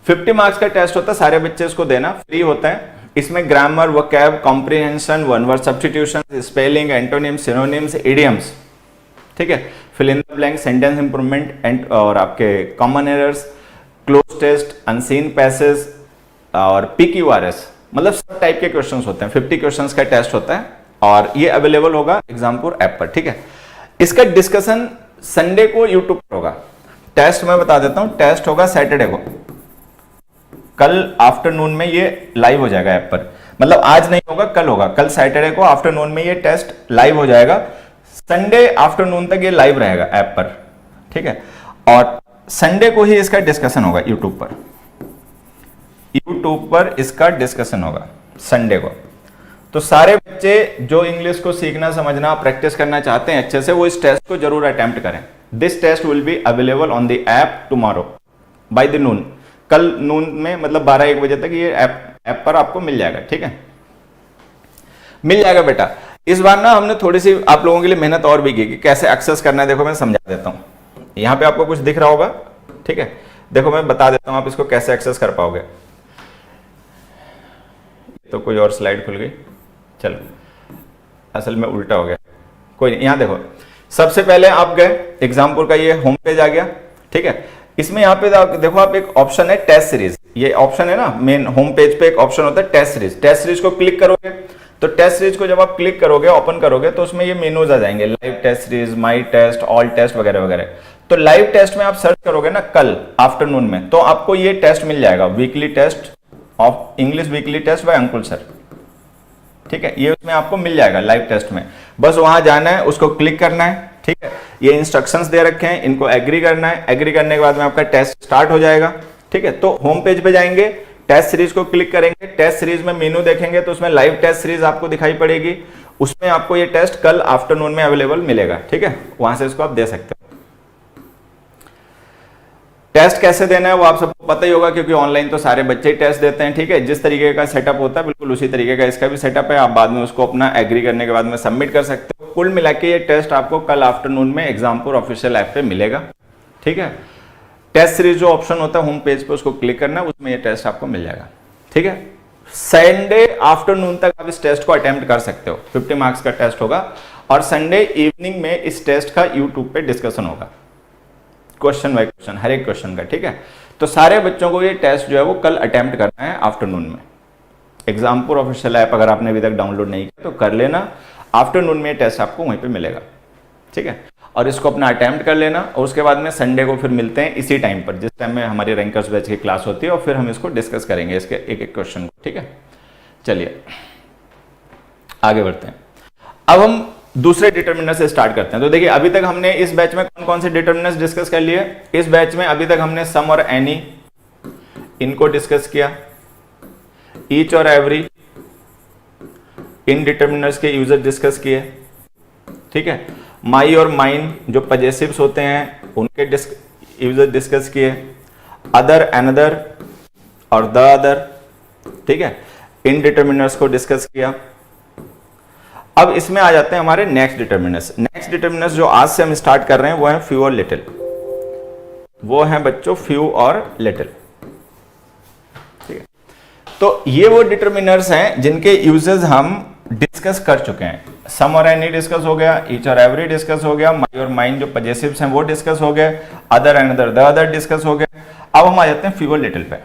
50 मार्क्स का टेस्ट होता है, सारे बच्चे इसको देना, फ्री होता है। इसमें grammar, vocab, comprehension, one word substitution, spelling, antonyms, synonyms, idioms, ठीक है, fill in the blank, sentence improvement and और आपके common errors, cloze test, unseen passage और PQRS, मतलब सब टाइप के क्वेश्चंस होते हैं। 50 क्वेश्चंस का टेस्ट होता है और ये अवेलेबल होगा एग्जामपुर ऐप पर। ठीक है, इसका डिस्कशन संडे को यूट्यूब पर होगा। टेस्ट मैं बता देता हूं, टेस्ट होगा सैटरडे को, कल आफ्टरनून में ये लाइव हो जाएगा ऐप पर, मतलब आज नहीं होगा कल होगा, कल सैटरडे को आफ्टरनून में ये टेस्ट लाइव हो जाएगा, संडे आफ्टरनून तक ये लाइव रहेगा ऐप पर। ठीक है, और संडे को ही इसका डिस्कशन होगा यूट्यूब पर, यूट्यूब पर इसका डिस्कशन होगा संडे को। तो सारे बच्चे जो इंग्लिश को सीखना, समझना, प्रैक्टिस करना चाहते हैं अच्छे से, वो इस टेस्ट को जरूर अटेम्प्ट करें। This test will be available on the app tomorrow by the noon, कल नून में मतलब 12-1 बजे तक ये ऐप पर आपको मिल जाएगा। ठीक है, मिल जाएगा बेटा। इस बार ना हमने थोड़ी सी आप लोगों के लिए मेहनत और भी की कि कैसे एक्सेस करना है। देखो मैं समझा देता हूं, यहां पे आपको कुछ दिख रहा होगा, ठीक है, देखो मैं बता देता हूं आप इसको कैसे एक्सेस कर पाओगे। तो कोई और स्लाइड खुल गई, चलो असल में उल्टा हो गया, कोई नहीं। यहां देखो, सबसे पहले आप गए एग्जामपुर का ये होम पेज आ गया। ठीक है, इसमें यहाँ पे देखो आप एक ऑप्शन है टेस्ट सीरीज, ये ऑप्शन है ना मेन होम पेज पे एक ऑप्शन होता है टेस्ट सीरीज। टेस्ट सीरीज को क्लिक करोगे तो टेस्ट सीरीज को जब आप क्लिक करोगे, ओपन करोगे, तो उसमें ये मेनूज आ जाएंगे, लाइव टेस्ट सीरीज, माई टेस्ट, ऑल टेस्ट वगैरह वगैरह। तो लाइव टेस्ट में आप सर्च करोगे ना कल आफ्टरनून में, तो आपको ये टेस्ट मिल जाएगा, weekly test of English, weekly test by Ankul sir. ठीक है, ये उसमें आपको मिल जाएगा लाइव टेस्ट में, बस वहां जाना है, उसको क्लिक करना है। ठीक है, ये इंस्ट्रक्शंस दे रखे हैं, इनको एग्री करना है, एग्री करने के बाद में आपका टेस्ट स्टार्ट हो जाएगा। ठीक है, तो होम पेज पे जाएंगे, टेस्ट सीरीज को क्लिक करेंगे, टेस्ट सीरीज में मेनू देखेंगे तो उसमें लाइव टेस्ट सीरीज आपको दिखाई पड़ेगी, उसमें आपको ये टेस्ट कल आफ्टरनून में अवेलेबल मिलेगा। ठीक है, वहां से इसको आप दे सकते हो। टेस्ट कैसे देना है वो आप सबको पता ही होगा, क्योंकि ऑनलाइन तो सारे बच्चे ही टेस्ट देते हैं। ठीक है, जिस तरीके का सेटअप होता है बिल्कुल उसी तरीके का इसका भी सेटअप है, आप बाद में उसको अपना एग्री करने के बाद में सबमिट कर सकते हो। कुल मिला के ये टेस्ट आपको कल आफ्टरनून में एग्जामपुर ऑफिशियल ऐप पे मिलेगा। ठीक है, टेस्ट सीरीज जो ऑप्शन होता है होम पेज पे, उसको क्लिक करना, उसमें ये टेस्ट आपको मिल जाएगा। ठीक है, संडे आफ्टरनून तक आप इस टेस्ट को अटेम्प्ट कर सकते हो, 50 मार्क्स का टेस्ट होगा, और संडे इवनिंग में इस टेस्ट का यूट्यूब पे डिस्कशन होगा, क्वेश्चन बाय क्वेश्चन, हर एक क्वेश्चन का। ठीक है, तो सारे बच्चों को ये टेस्ट जो है वो कल अटेम्प्ट करना है आफ्टरनून में। एग्जामपुर ऑफिशियल ऐप अगर आपने अभी तक डाउनलोड नहीं किया तो कर लेना, आफ्टरनून में टेस्ट आपको वहीं पे मिलेगा। ठीक है, और इसको अपना अटेम्प्ट कर लेना, और उसके बाद में संडे को फिर मिलते हैं इसी टाइम पर जिस टाइम में हमारी रैंकर्स बैच की क्लास होती है, और फिर हम इसको डिस्कस करेंगे इसके एक एक क्वेश्चन को। ठीक है, चलिए आगे बढ़ते हैं। अब हम दूसरे डिटरमिनर से स्टार्ट करते हैं। तो देखिए अभी तक हमने इस बैच में कौन कौन से डिटरमिनर्स डिस्कस कर लिए। इस बैच में अभी तक हमने सम और एनी, इनको डिस्कस किया, ईच और एवरी, इन डिटरमिनर्स के यूजर डिस्कस किए। ठीक है, माई और माइन जो पजेसिव्स होते हैं उनके यूजर डिस्कस किए, अदर, अनदर और द अदर। ठीक है, इन डिटरमिनर्स को डिस्कस किया। अब इसमें आ जाते हैं हमारे नेक्स्ट डिटरमिनर्स। नेक्स्ट डिटरमिनर्स जो आज से हम स्टार्ट कर रहे हैं वो है फ्यू और लिटिल, वो है बच्चों फ्यू और लिटिल। तो ये वो डिटर्मिनर्स हैं जिनके यूजेस हम डिस्कस कर चुके हैं। सम और एनी डिस्कस हो गया, ईच और एवरी डिस्कस हो गया, माई और माइन जो पजेसिव्स हैं वो डिस्कस हो गए, other and other the other discuss हो गए। अब हम आ जाते हैं फ्यू और लिटिल पे,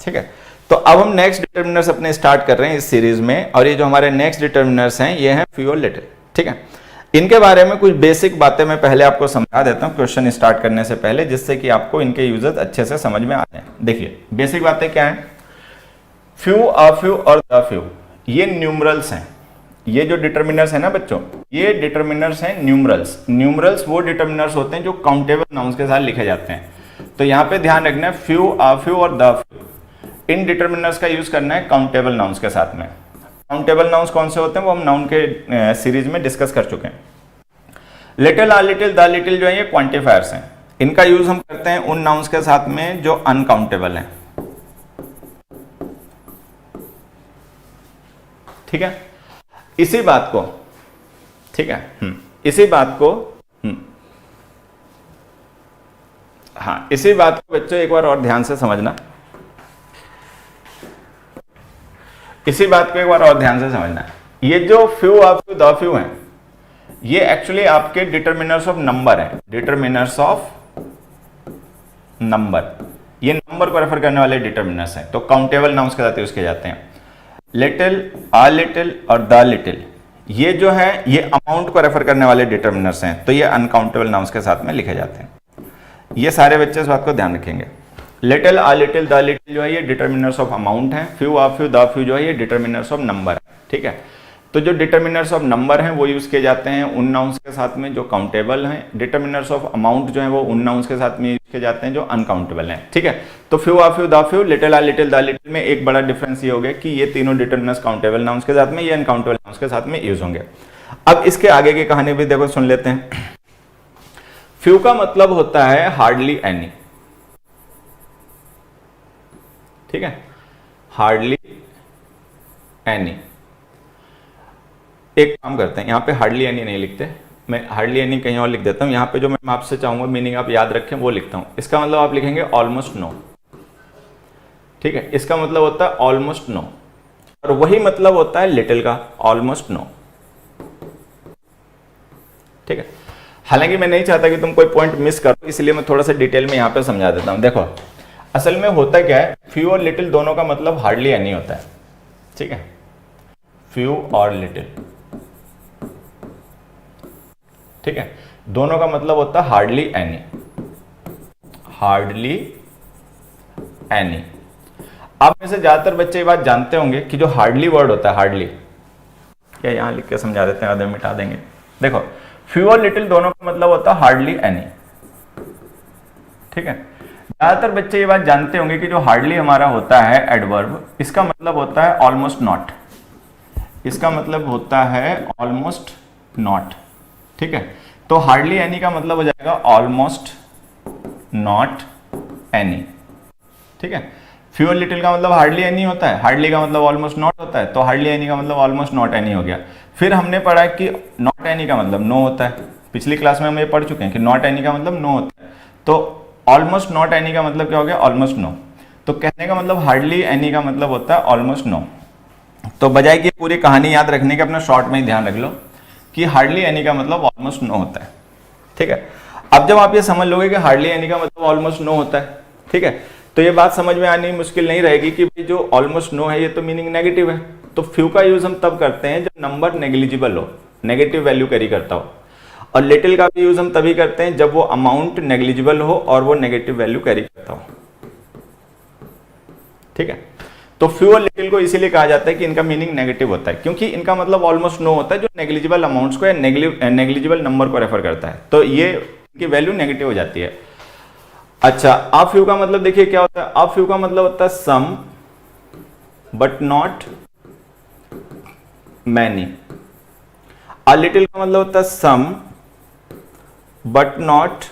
ठीक है। तो अब हम नेक्स्ट डिटर्मिनर्स अपने स्टार्ट कर रहे हैं इस सीरीज में, और ये जो हमारे नेक्स्ट डिटर्मिनर्स हैं ये हैं फ्यू और लिटिल, ठीक है। इनके बारे में कुछ बेसिक बातें मैं पहले आपको समझा देता हूं क्वेश्चन स्टार्ट करने से पहले, जिससे कि आपको इनके यूजेस अच्छे से समझ में आ जाए। देखिए बेसिक बातें क्या है, फ्यू, अ फ्यू और द फ्यू, ये न्यूमरल्स हैं। ये जो डिटर्मिनर्स है ना बच्चों, ये डिटर्मिनर्स हैं न्यूमरल्स। न्यूमरल्स वो डिटर्मिनर्स होते हैं जो काउंटेबल नाउन्स के साथ लिखे जाते हैं। तो यहाँ पे ध्यान रखना है फ्यू, अ फ्यू और द फ्यू, इन डिटर्मिनर्स का यूज करना है काउंटेबल नाउन्स के साथ में। काउंटेबल नाउन्स कौन से होते हैं वो हम नाउन के सीरीज में डिस्कस कर चुके हैं। Little, a little, the little जो है ये क्वांटिफायर्स हैं। इनका यूज हम करते हैं उन नाउन्स के साथ में जो अनकाउंटेबल हैं, ठीक है। इसी बात को, ठीक है, इसी बात को, हाँ इसी बात को बच्चों एक बार और ध्यान से समझना, इसी बात को एक बार और ध्यान से समझना। ये जो few, a few, the few हैं, ये एक्चुअली आपके डिटर्मिनर्स ऑफ नंबर हैं। डिटर्मिनर्स ऑफ नंबर, ये नंबर को रेफर करने वाले डिटर्मिनर्स हैं, तो काउंटेबल नाउन्स के साथ यूज किए जाते हैं। लिटिल, आ लिटिल और द लिटिल, ये जो है ये अमाउंट को रेफर करने वाले डिटर्मिनर्स हैं, तो ये अनकाउंटेबल नाउन्स के साथ में लिखे जाते हैं। ये सारे बच्चे इस बात को ध्यान रखेंगे। Little, a little, the little जो है ये डिटर्मिनर्स ऑफ अमाउंट हैं। Few, uh few, the few जो है ये डिटर्मिनर्स ऑफ नंबर है, ठीक है। तो जो डिटर्मिनर्स ऑफ नंबर हैं वो यूज किए जाते हैं उन नाउन्स के साथ में जो काउंटेबल हैं। डिटर्मिनर्स ऑफ अमाउंट जो है वो उन नाउन्स के साथ में यूज किए जाते हैं जो अनकाउंटेबल हैं, ठीक है। तो few, uh few, the few, little, a little, the little में एक बड़ा डिफरेंस ये हो गया कि ये तीनों डिटर्मिनर्स काउंटेबल नाउन्स के साथ में, ये अनकाउंटेबल नाउन्स के साथ में यूज होंगे। अब इसके आगे की कहानी भी देखो, सुन लेते हैं। फ्यू का मतलब होता है हार्डली एनी, ठीक है, हार्डली एनी। एक काम करते हैं, यहां पे हार्डली एनी नहीं लिखते, मैं हार्डली एनी कहीं और लिख देता हूं। यहां पे जो मैं आपसे चाहूंगा मीनिंग आप याद रखें वो लिखता हूं। इसका मतलब आप लिखेंगे ऑलमोस्ट नो, ठीक है। इसका मतलब होता है ऑलमोस्ट नो, और वही मतलब होता है लिटिल का, ऑलमोस्ट नो, ठीक है। हालांकि मैं नहीं चाहता कि तुम कोई पॉइंट मिस करो, इसलिए मैं थोड़ा सा डिटेल में यहां पे समझा देता हूं। देखो असल में होता क्या है, फ्यू और लिटिल दोनों का मतलब हार्डली एनी होता है, ठीक है। फ्यू और लिटिल, ठीक है, दोनों का मतलब होता है हार्डली एनी, हार्डली एनी। आप में से ज्यादातर बच्चे ये बात जानते होंगे कि जो हार्डली वर्ड होता है, हार्डली, क्या यहां लिख के समझा देते हैं, आधे मिटा देंगे। देखो फ्यू और लिटिल दोनों का मतलब होता है हार्डली एनी, ठीक है। ज्यादातर बच्चे ये बात जानते होंगे कि जो हार्डली हमारा होता है एडवर्ब, इसका मतलब होता है ऑलमोस्ट नॉट, इसका मतलब होता है ऑलमोस्ट नॉट, ठीक है। तो हार्डली एनी का मतलब हो जाएगा ऑलमोस्ट नॉट एनी, ठीक है। फ्यू और लिटिल का मतलब हार्डली एनी होता है, हार्डली का मतलब ऑलमोस्ट नॉट होता है, तो हार्डली एनी का मतलब ऑलमोस्ट नॉट एनी हो गया। फिर हमने पढ़ा कि नॉट एनी का मतलब नो होता है, पिछली क्लास में हम ये पढ़ चुके हैं कि नॉट एनी का मतलब नो होता है। तो ऑलमोस्ट नॉट एनी का मतलब क्या हो गया, ऑलमोस्ट नो। तो कहने का मतलब हार्डली एनी का मतलब होता है ऑलमोस्ट नो। तो बजाय कि पूरी कहानी याद रखने के अपना शॉर्ट में ही ध्यान रख लो कि हार्डली एनी का मतलब ऑलमोस्ट नो होता है, ठीक है। अब जब आप ये समझ लोगे कि हार्डली एनी का मतलब ऑलमोस्ट नो होता है, ठीक है, तो ये बात समझ में आनी मुश्किल नहीं रहेगी कि भाई जो ऑलमोस्ट नो है ये तो मीनिंग नेगेटिव है। तो फ्यू का यूज हम तब करते हैं जब नंबर नेग्लिजिबल हो, नेगेटिव वैल्यू कैरी करता हो, और लिटिल का भी यूज हम तभी करते हैं जब वो अमाउंट नेग्लिजिबल हो और वो नेगेटिव वैल्यू कैरी करता हो, ठीक है। तो फ्यू और लिटिल को इसीलिए कहा जाता है कि इनका मीनिंग नेगेटिव होता है, क्योंकि इनका मतलब ऑलमोस्ट नो होता है जो नेग्लिजिबल अमाउंट्स को या नेग्लिजिबल नंबर को रेफर करता है, तो ये इनकी वैल्यू नेगेटिव हो जाती है। अच्छा, आ फ्यू का मतलब देखिए क्या होता है, आ फ्यू का मतलब होता है some but not many. A little का मतलब होता है some but not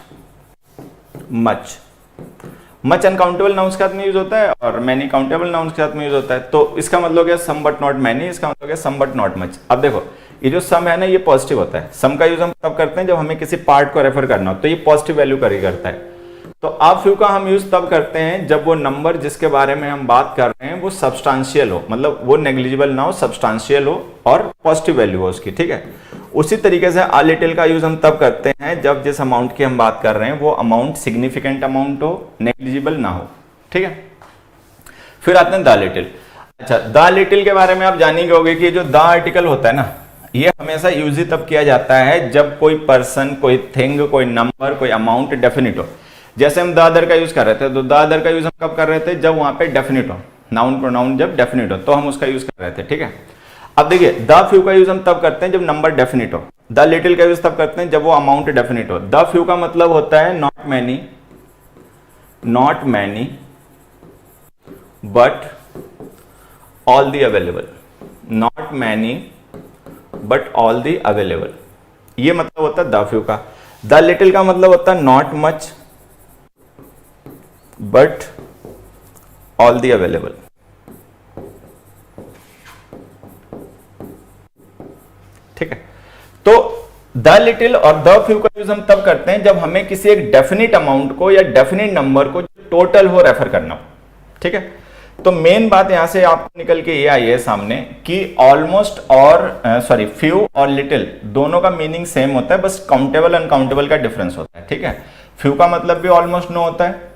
much. Much uncountable nouns के साथ में यूज होता है और मैनी काउंटेबल नाउन्स के साथ में यूज होता है। तो इसका मतलब क्या, सम बट नॉट मैनी, इसका मतलब क्या, सम बट नॉट मच। अब देखो ये जो सम है ना, ये पॉजिटिव होता है। सम का यूज हम तब करते हैं जब हमें किसी पार्ट को रेफर करना हो, तो ये पॉजिटिव वैल्यू कैरी करता है। तो आ फ्यू का हम यूज तब करते हैं जब वो नंबर जिसके बारे में हम बात कर रहे हैं वो सब्सटेंशियल हो, मतलब वो नेग्लिजिबल ना हो, सब्सटेंशियल हो और पॉजिटिव वैल्यू हो उसकी, ठीक है। उसी तरीके से आ लिटिल का यूज हम तब करते हैं जब जिस अमाउंट की हम बात कर रहे हैं वो अमाउंट सिग्निफिकेंट अमाउंट हो, नेग्लिजिबल ना हो, ठीक है। फिर आते हैं द लिटिल। अच्छा, द लिटिल के बारे में आप जान ही गए कि जो द आर्टिकल होता है ना, ये हमेशा यूज ही तब किया जाता है जब कोई पर्सन, कोई थिंग, कोई नंबर, कोई अमाउंट डेफिनिट हो। जैसे हम द अदर का यूज कर रहे थे, तो द अदर का यूज हम कब कर रहे थे, जब वहां पे डेफिनिट हो, नाउन प्रोनाउन जब डेफिनिट हो तो हम उसका यूज कर रहे थे, ठीक है। अब देखिए, द फ्यू का यूज हम तब करते हैं जब नंबर डेफिनिट हो, द लिटिल का यूज तब करते हैं जब वो अमाउंट डेफिनिट हो। द फ्यू का मतलब होता है not many, not many but all the available, not many but all the available, ये मतलब होता है द फ्यू का। द लिटिल का मतलब होता है not much but all the available. ठीक है, तो द लिटिल और द फ्यू का यूज हम तब करते हैं जब हमें किसी एक डेफिनिट अमाउंट को या डेफिनिट नंबर को टोटल हो रेफर करना हो, ठीक है। तो मेन बात यहां से आपको निकल के ये आई है सामने कि ऑलमोस्ट और सॉरी फ्यू और लिटिल दोनों का मीनिंग सेम होता है, बस काउंटेबल अनकाउंटेबल का डिफरेंस होता है, ठीक है। फ्यू का मतलब भी ऑलमोस्ट नो होता है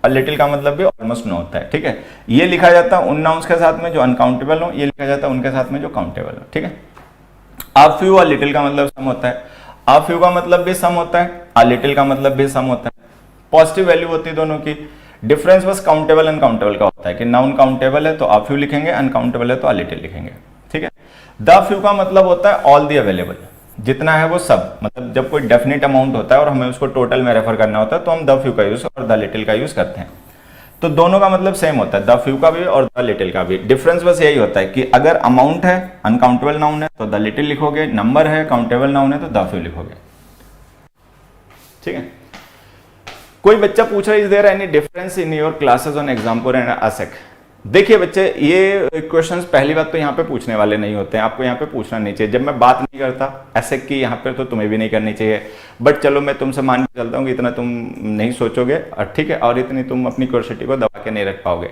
और लिटिल का मतलब भी ऑलमोस्ट नो होता है, ठीक है। ये लिखा जाता है उन नाउन्स के साथ में जो अनकाउंटेबल हो, ये लिखा जाता है उनके साथ में जो काउंटेबल हो, ठीक है। आ फ्यू और लिटिल का मतलब सम होता है, आ फ्यू का मतलब भी सम होता है, आ लिटिल का मतलब भी सम होता है, पॉजिटिव वैल्यू होती है दोनों की। डिफरेंस बस काउंटेबल अनकाउंटेबल का होता है कि नाउन काउंटेबल है तो आ फ्यू लिखेंगे, अनकाउंटेबल है तो आ लिटिल लिखेंगे, ठीक है। द फ्यू का मतलब होता है ऑल दी अवेलेबल, जितना है वो सब, मतलब जब कोई डेफिनेट अमाउंट होता है और हमें उसको टोटल में रेफर करना होता है तो हम द फ्यू का यूज और द लिटिल का यूज करते हैं। तो दोनों का मतलब सेम होता है, द फ्यू का भी और द लिटिल का भी। डिफरेंस बस यही होता है कि अगर अमाउंट है, अनकाउंटेबल नाउन है तो द लिटिल लिखोगे, नंबर है, काउंटेबल नाउन है तो द फ्यू लिखोगे, ठीक है। कोई बच्चा पूछ रहा है is there any difference in your classes on example and असेक। देखिए बच्चे, ये क्वेश्चंस पहली बात तो यहाँ पे पूछने वाले नहीं होते हैं, आपको यहाँ पे पूछना नहीं चाहिए। जब मैं बात नहीं करता एसेक की यहाँ पे तो तुम्हें भी नहीं करनी चाहिए, बट चलो मैं तुमसे मान के चलता हूँ कि इतना तुम नहीं सोचोगे, और ठीक है, और इतनी तुम अपनी क्यूरियोसिटी को दबा के नहीं रख पाओगे।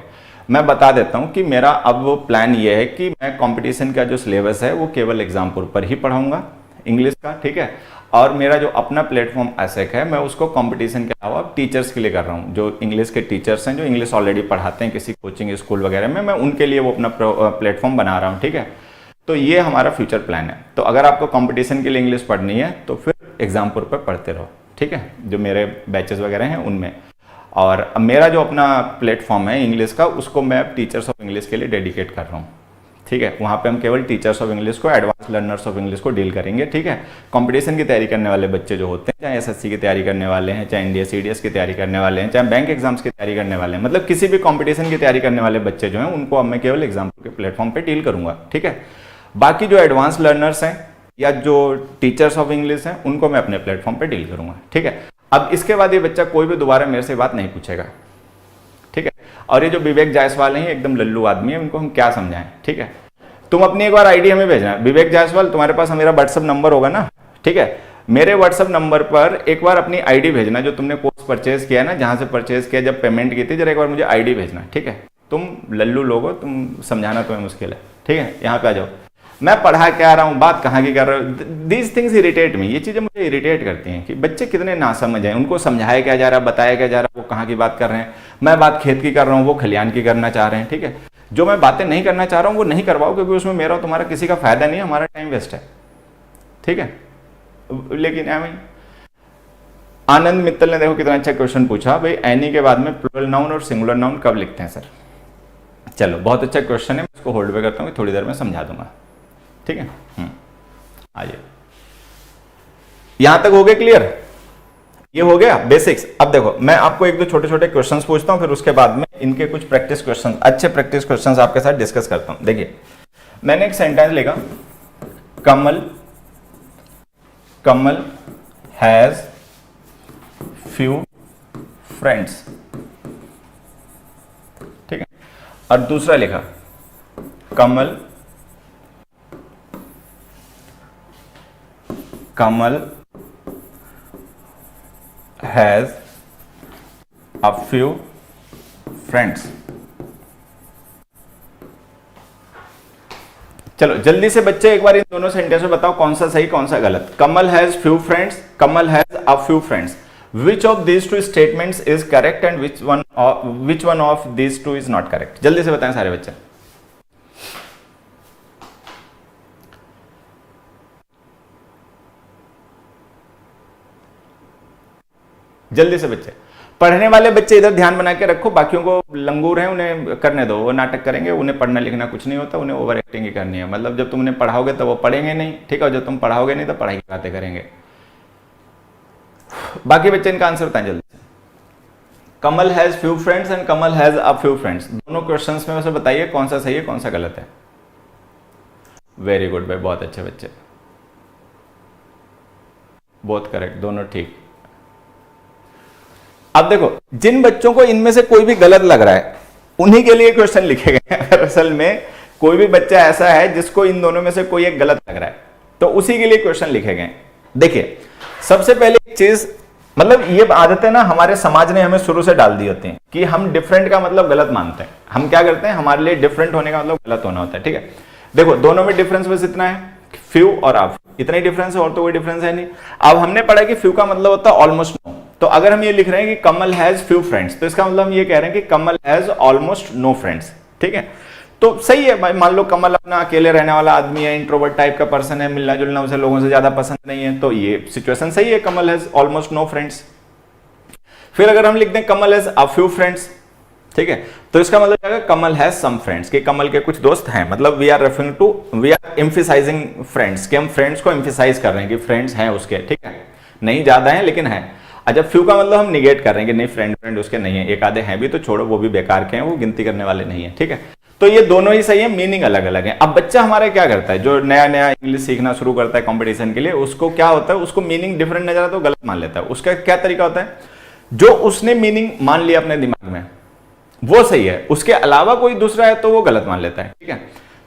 मैं बता देता हूँ कि मेरा अब वो प्लान ये है कि मैं कॉम्पिटिशन का जो सिलेबस है वो केवल एग्जाम्पल पर ही पढ़ाऊंगा इंग्लिश का, ठीक है। और मेरा जो अपना प्लेटफॉर्म एसेक है मैं उसको कंपटीशन के अलावा टीचर्स के लिए कर रहा हूँ, जो इंग्लिश के टीचर्स हैं जो इंग्लिश ऑलरेडी पढ़ाते हैं किसी कोचिंग स्कूल वगैरह में, मैं उनके लिए वो अपना प्लेटफॉर्म बना रहा हूँ, ठीक है। तो ये हमारा फ्यूचर प्लान है। तो अगर आपको कंपटीशन के लिए इंग्लिश पढ़नी है तो फिर एग्जाम्पल पर पढ़ते रहो, ठीक है, जो मेरे बैचेस वगैरह हैं उनमें। और मेरा जो अपना प्लेटफॉर्म है इंग्लिश का, उसको मैं टीचर्स ऑफ इंग्लिश के लिए डेडिकेट कर रहा हूँ, ठीक है। वहाँ पे हम केवल टीचर्स ऑफ इंग्लिश को, एडवांस लर्नर्स ऑफ इंग्लिश को डील करेंगे, ठीक है। कंपटीशन की तैयारी करने वाले बच्चे जो होते हैं, चाहे एसएससी की तैयारी करने वाले हैं, चाहे एनडीए सीडीएस की तैयारी करने वाले हैं, चाहे बैंक एग्जाम्स की तैयारी करने वाले हैं, मतलब किसी भी कंपटीशन की तैयारी करने वाले बच्चे जो हैं उनको अब मैं केवल एग्जाम्पल के प्लेटफॉर्म पर डील करूंगा, ठीक है। बाकी जो एडवांस लर्नर्स हैं या जो टीचर्स ऑफ इंग्लिश हैं उनको मैं अपने प्लेटफॉर्म पर डील करूंगा, ठीक है। अब इसके बाद ये बच्चा कोई भी दोबारा मेरे से बात नहीं पूछेगा, ठीक है। और ये जो विवेक जायसवाल हैं एकदम लल्लू आदमी है, उनको हम क्या समझाएं, ठीक है। तुम अपनी एक बार आईडी हमें भेजना, विवेक जायसवाल, तुम्हारे पास मेरा व्हाट्सअप नंबर होगा ना, ठीक है। मेरे व्हाट्सअप नंबर पर एक बार अपनी आईडी भेजना, जो तुमने कोर्स परचेज किया ना, जहां से परचेज किया, जब पेमेंट की थी, जरा एक बार मुझे आईडी भेजना, ठीक है। तुम लल्लू लोग हो, तुम समझाना तुम्हें मुश्किल है, ठीक है। यहाँ पे आ जाओ, मैं पढ़ा के आ रहा हूँ, बात कहाँ की कर रहा हूँ। दीज थिंग्स इरिटेट मी, ये चीजें मुझे इरिटेट करती हैं कि बच्चे कितने नासमझ हैं, उनको समझाया क्या जा रहा है, बताया क्या जा रहा है, वो कहाँ की बात कर रहे हैं। मैं बात खेत की कर रहा हूँ, वो खलियान की करना चाह रहे हैं, ठीक है। जो मैं बातें नहीं करना चाह रहा हूँ वो नहीं करवाओ, क्योंकि उसमें मेरा और तुम्हारा किसी का फायदा नहीं है, हमारा टाइम वेस्ट है, ठीक है। लेकिन आनंद मित्तल ने देखो कितना अच्छा क्वेश्चन पूछा, भाई एनी के बाद में प्लूरल नाउन और सिंगुलर नाउन कब लिखते हैं सर। चलो, बहुत अच्छा क्वेश्चन है, मैं इसको होल्ड पे करता हूँ, थोड़ी देर में समझा दूंगा, ठीक है। आइए, यहां तक हो गए क्लियर, ये हो गया बेसिक्स। अब देखो, मैं आपको एक दो छोटे छोटे क्वेश्चंस पूछता हूं, फिर उसके बाद में इनके कुछ प्रैक्टिस क्वेश्चंस, अच्छे प्रैक्टिस क्वेश्चंस आपके साथ डिस्कस करता हूं। देखिए, मैंने एक सेंटेंस लिखा, कमल हैज फ्यू फ्रेंड्स, ठीक है। और दूसरा लिखा, Kamal has a few friends. चलो जल्दी से बच्चे एक बार इन दोनों सेंटेंस में बताओ कौन सा सही कौन सा गलत। Kamal has few friends, Kamal has a few friends. Which of these two statements is correct and which one of these two is not correct? जल्दी से बताएं सारे बच्चे। जल्दी से बच्चे, पढ़ने वाले बच्चे इधर ध्यान बना के रखो, बाकियों को लंगूर हैं उन्हें करने दो, वो नाटक करेंगे, उन्हें पढ़ना लिखना कुछ नहीं होता, उन्हें ओवर एक्टिंग ही करनी है। मतलब जब तुम उन्हें पढ़ाओगे तो वो पढ़ेंगे नहीं, ठीक है, और जब तुम पढ़ाओगे नहीं तो पढ़ाई की बातें करेंगे। बाकी बच्चे इनका आंसर बताएं जल्दी से। Kamal has few friends and Kamal has a few friends, दोनों क्वेश्चंस में वैसे बताइए कौन सा सही है कौन सा गलत है। वेरी गुड भाई, बहुत अच्छे बच्चे, बहुत करेक्ट, दोनों ठीक। अब देखो जिन बच्चों को इनमें से कोई भी गलत लग रहा है उन्हीं के लिए क्वेश्चन लिखे गए हैं। असल में कोई भी बच्चा ऐसा है जिसको इन दोनों में से कोई एक गलत लग रहा है तो उसी के लिए क्वेश्चन लिखे गए। देखिए सबसे पहले एक चीज, मतलब ये आदतें ना हमारे समाज ने हमें शुरू से डाल दी होती हैं कि हम डिफरेंट का मतलब गलत मानते हैं। हम क्या करते हैं, हमारे लिए डिफरेंट होने का मतलब गलत होना होता है, ठीक है। देखो दोनों में डिफरेंस बस इतना है, फ्यू और अ, इतना ही डिफरेंस है और तो कोई डिफरेंस है नहीं। अब हमने पढ़ा कि फ्यू का मतलब होता है ऑलमोस्ट नो, तो अगर हम ये लिख रहे हैं कि कमल हैज फ्यू फ्रेंड्स तो इसका मतलब हम ये कह रहे हैं कि Kamal has almost no friends, ठीक है। तो सही है भाई, मान लो कमल अपना अकेले रहने वाला आदमी है, इंट्रोवर्ट टाइप का पर्सन है, मिलना जुलना उसे लोगों से ज्यादा पसंद नहीं है, तो ये सिचुएशन सही है, कमल हैज ऑलमोस्ट नो फ्रेंड्स। फिर अगर हम लिख दें कमल हैज अ फ्यू फ्रेंड्स, ठीक है, तो इसका मतलब क्या है, कमल हैज सम फ्रेंड्स, कि कमल के कुछ दोस्त हैं, मतलब we are referring to, we are emphasizing friends, कि हम फ्रेंड्स को एम्फिसाइज कर रहे हैं कि फ्रेंड्स हैं उसके, ठीक है, नहीं ज्यादा हैं लेकिन हैं। अच्छा फ्यू का मतलब हम निगेट कर रहे हैं कि नहीं फ्रेंड उसके नहीं है, एक आधे हैं भी तो छोड़ो, वो भी बेकार के हैं, वो गिनती करने वाले नहीं है, ठीक है। तो ये दोनों ही सही है, मीनिंग अलग अलग है। अब बच्चा हमारा क्या करता है, जो नया नया इंग्लिश सीखना शुरू करता है कंपटीशन के लिए, उसको क्या होता है, उसको मीनिंग डिफरेंट नजर आता है तो गलत मान लेता है। उसका क्या तरीका होता है, जो उसने मीनिंग मान लिया अपने दिमाग में वो सही है, उसके अलावा कोई दूसरा है तो वो गलत मान लेता है, ठीक है।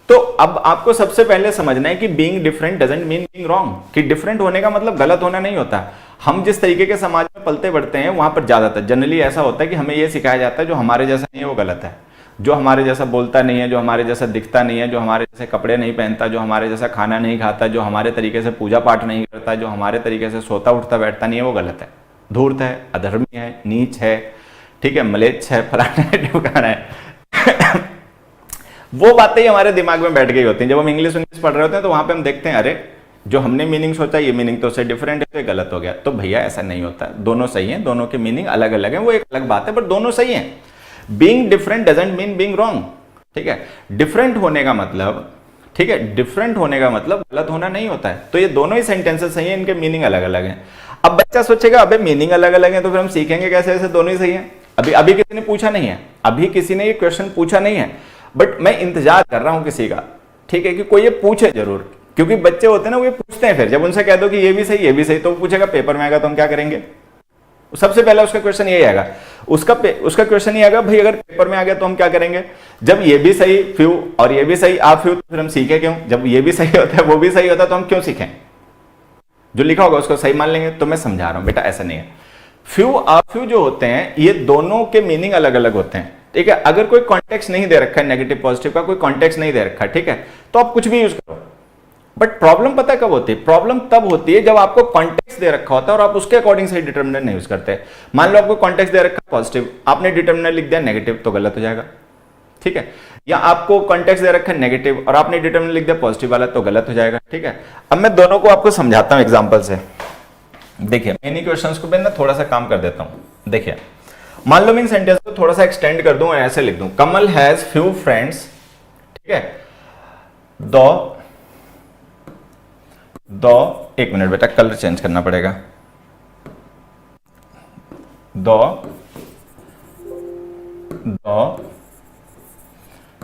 तो अब आपको सबसे पहले समझना है कि being different doesn't mean being wrong, कि डिफरेंट होने का मतलब गलत होना नहीं होता। हम जिस तरीके के समाज में पलते बढ़ते हैं वहां पर ज्यादातर जनरली ऐसा होता है कि हमें यह सिखाया जाता है जो हमारे जैसा नहीं है वो गलत है, जो हमारे जैसा बोलता नहीं है, जो हमारे जैसा दिखता नहीं है, जो हमारे जैसे कपड़े नहीं पहनता, जो हमारे जैसा खाना नहीं खाता, जो हमारे तरीके से पूजा पाठ नहीं करता, जो हमारे तरीके से सोता उठता बैठता नहीं है, वो गलत है, धूर्त है, अधर्मी है, नीच है, ठीक है, मलेच्छ है, फलाना है, ठिकाना है। वो बातें ही हमारे दिमाग में बैठ गई होती हैं। जब हम इंग्लिश पढ़ रहे होते हैं तो वहां पे हम देखते हैं अरे जो हमने मीनिंग सोचा ये मीनिंग तो उससे डिफरेंट है, तो ये गलत हो गया। तो भैया ऐसा नहीं होता, दोनों सही हैं, दोनों के मीनिंग अलग अलग हैं, वो एक अलग बात है, पर दोनों सही हैं। Being different doesn't mean being wrong, ठीक है। डिफरेंट होने का मतलब, ठीक है, डिफरेंट होने का मतलब गलत होना नहीं होता है। तो ये दोनों ही सेंटेंसेस सही हैं, इनके मीनिंग अलग अलग हैं। अब बच्चा सोचेगा अबे मीनिंग अलग अलग है तो फिर हम सीखेंगे कैसे, ऐसे दोनों ही सही हैं। अभी किसी ने पूछा नहीं है, अभी किसी ने ये क्वेश्चन पूछा नहीं है, बट मैं इंतजार कर रहा हूं किसी का, ठीक है, कि कोई ये पूछे जरूर, क्योंकि बच्चे होते हैं ना वो ये पूछते हैं, फिर जब उनसे कह दो कि ये भी सही ये भी सही तो वो पूछेगा पेपर में आएगा तो हम क्या करेंगे, सबसे पहला उसका क्वेश्चन यही आएगा, उसका क्वेश्चन ये आएगा भाई अगर पेपर में आ गया तो हम क्या करेंगे, जब ये भी सही फ्यू और ये भी सही आप फ्यू तो फिर हम सीखे क्यों, जब ये भी सही होता है वो भी सही होता है तो हम क्यों सीखें, जो लिखा होगा उसको सही मान लेंगे। तो मैं समझा रहा हूं बेटा ऐसा नहीं है, फ्यू आ फ्यू जो होते हैं ये दोनों के मीनिंग अलग अलग होते हैं, ठीक है। अगर कोई कॉन्टेक्स्ट नहीं दे रखा है नेगेटिव पॉजिटिव का, कोई कॉन्टेक्स्ट नहीं दे रखा है, ठीक है, तो आप कुछ भी यूज करो, बट प्रॉब्लम पता कब होती है, प्रॉब्लम तब होती है जब आपको कॉन्टेक्स्ट दे रखा होता है और आप उसके अकॉर्डिंग सही डिटर्मिनेंट नहीं यूज करते। मान लो आपको कॉन्टेक्स्ट दे रखा पॉजिटिव, आपने डिटर्मिनेंट लिख दिया नेगेटिव तो गलत हो जाएगा, ठीक है, या आपको कॉन्टेक्स्ट दे रखा है नेगेटिव और आपने डिटर्मिनेंट लिख दिया पॉजिटिव वाला तो गलत हो जाएगा, ठीक है। अब मैं दोनों को आपको समझाता हूं एग्जांपल से। देखिए मैं इन्हीं क्वेश्चंस को मैं थोड़ा सा काम कर देता हूं। देखिए मान लो मैं इन सेंटेंस को थोड़ा सा एक्सटेंड कर दूं और ऐसे लिख दूं, कमल हैज फ्यू फ्रेंड्स, ठीक है, दो एक मिनट बेटा कलर चेंज करना पड़ेगा, दो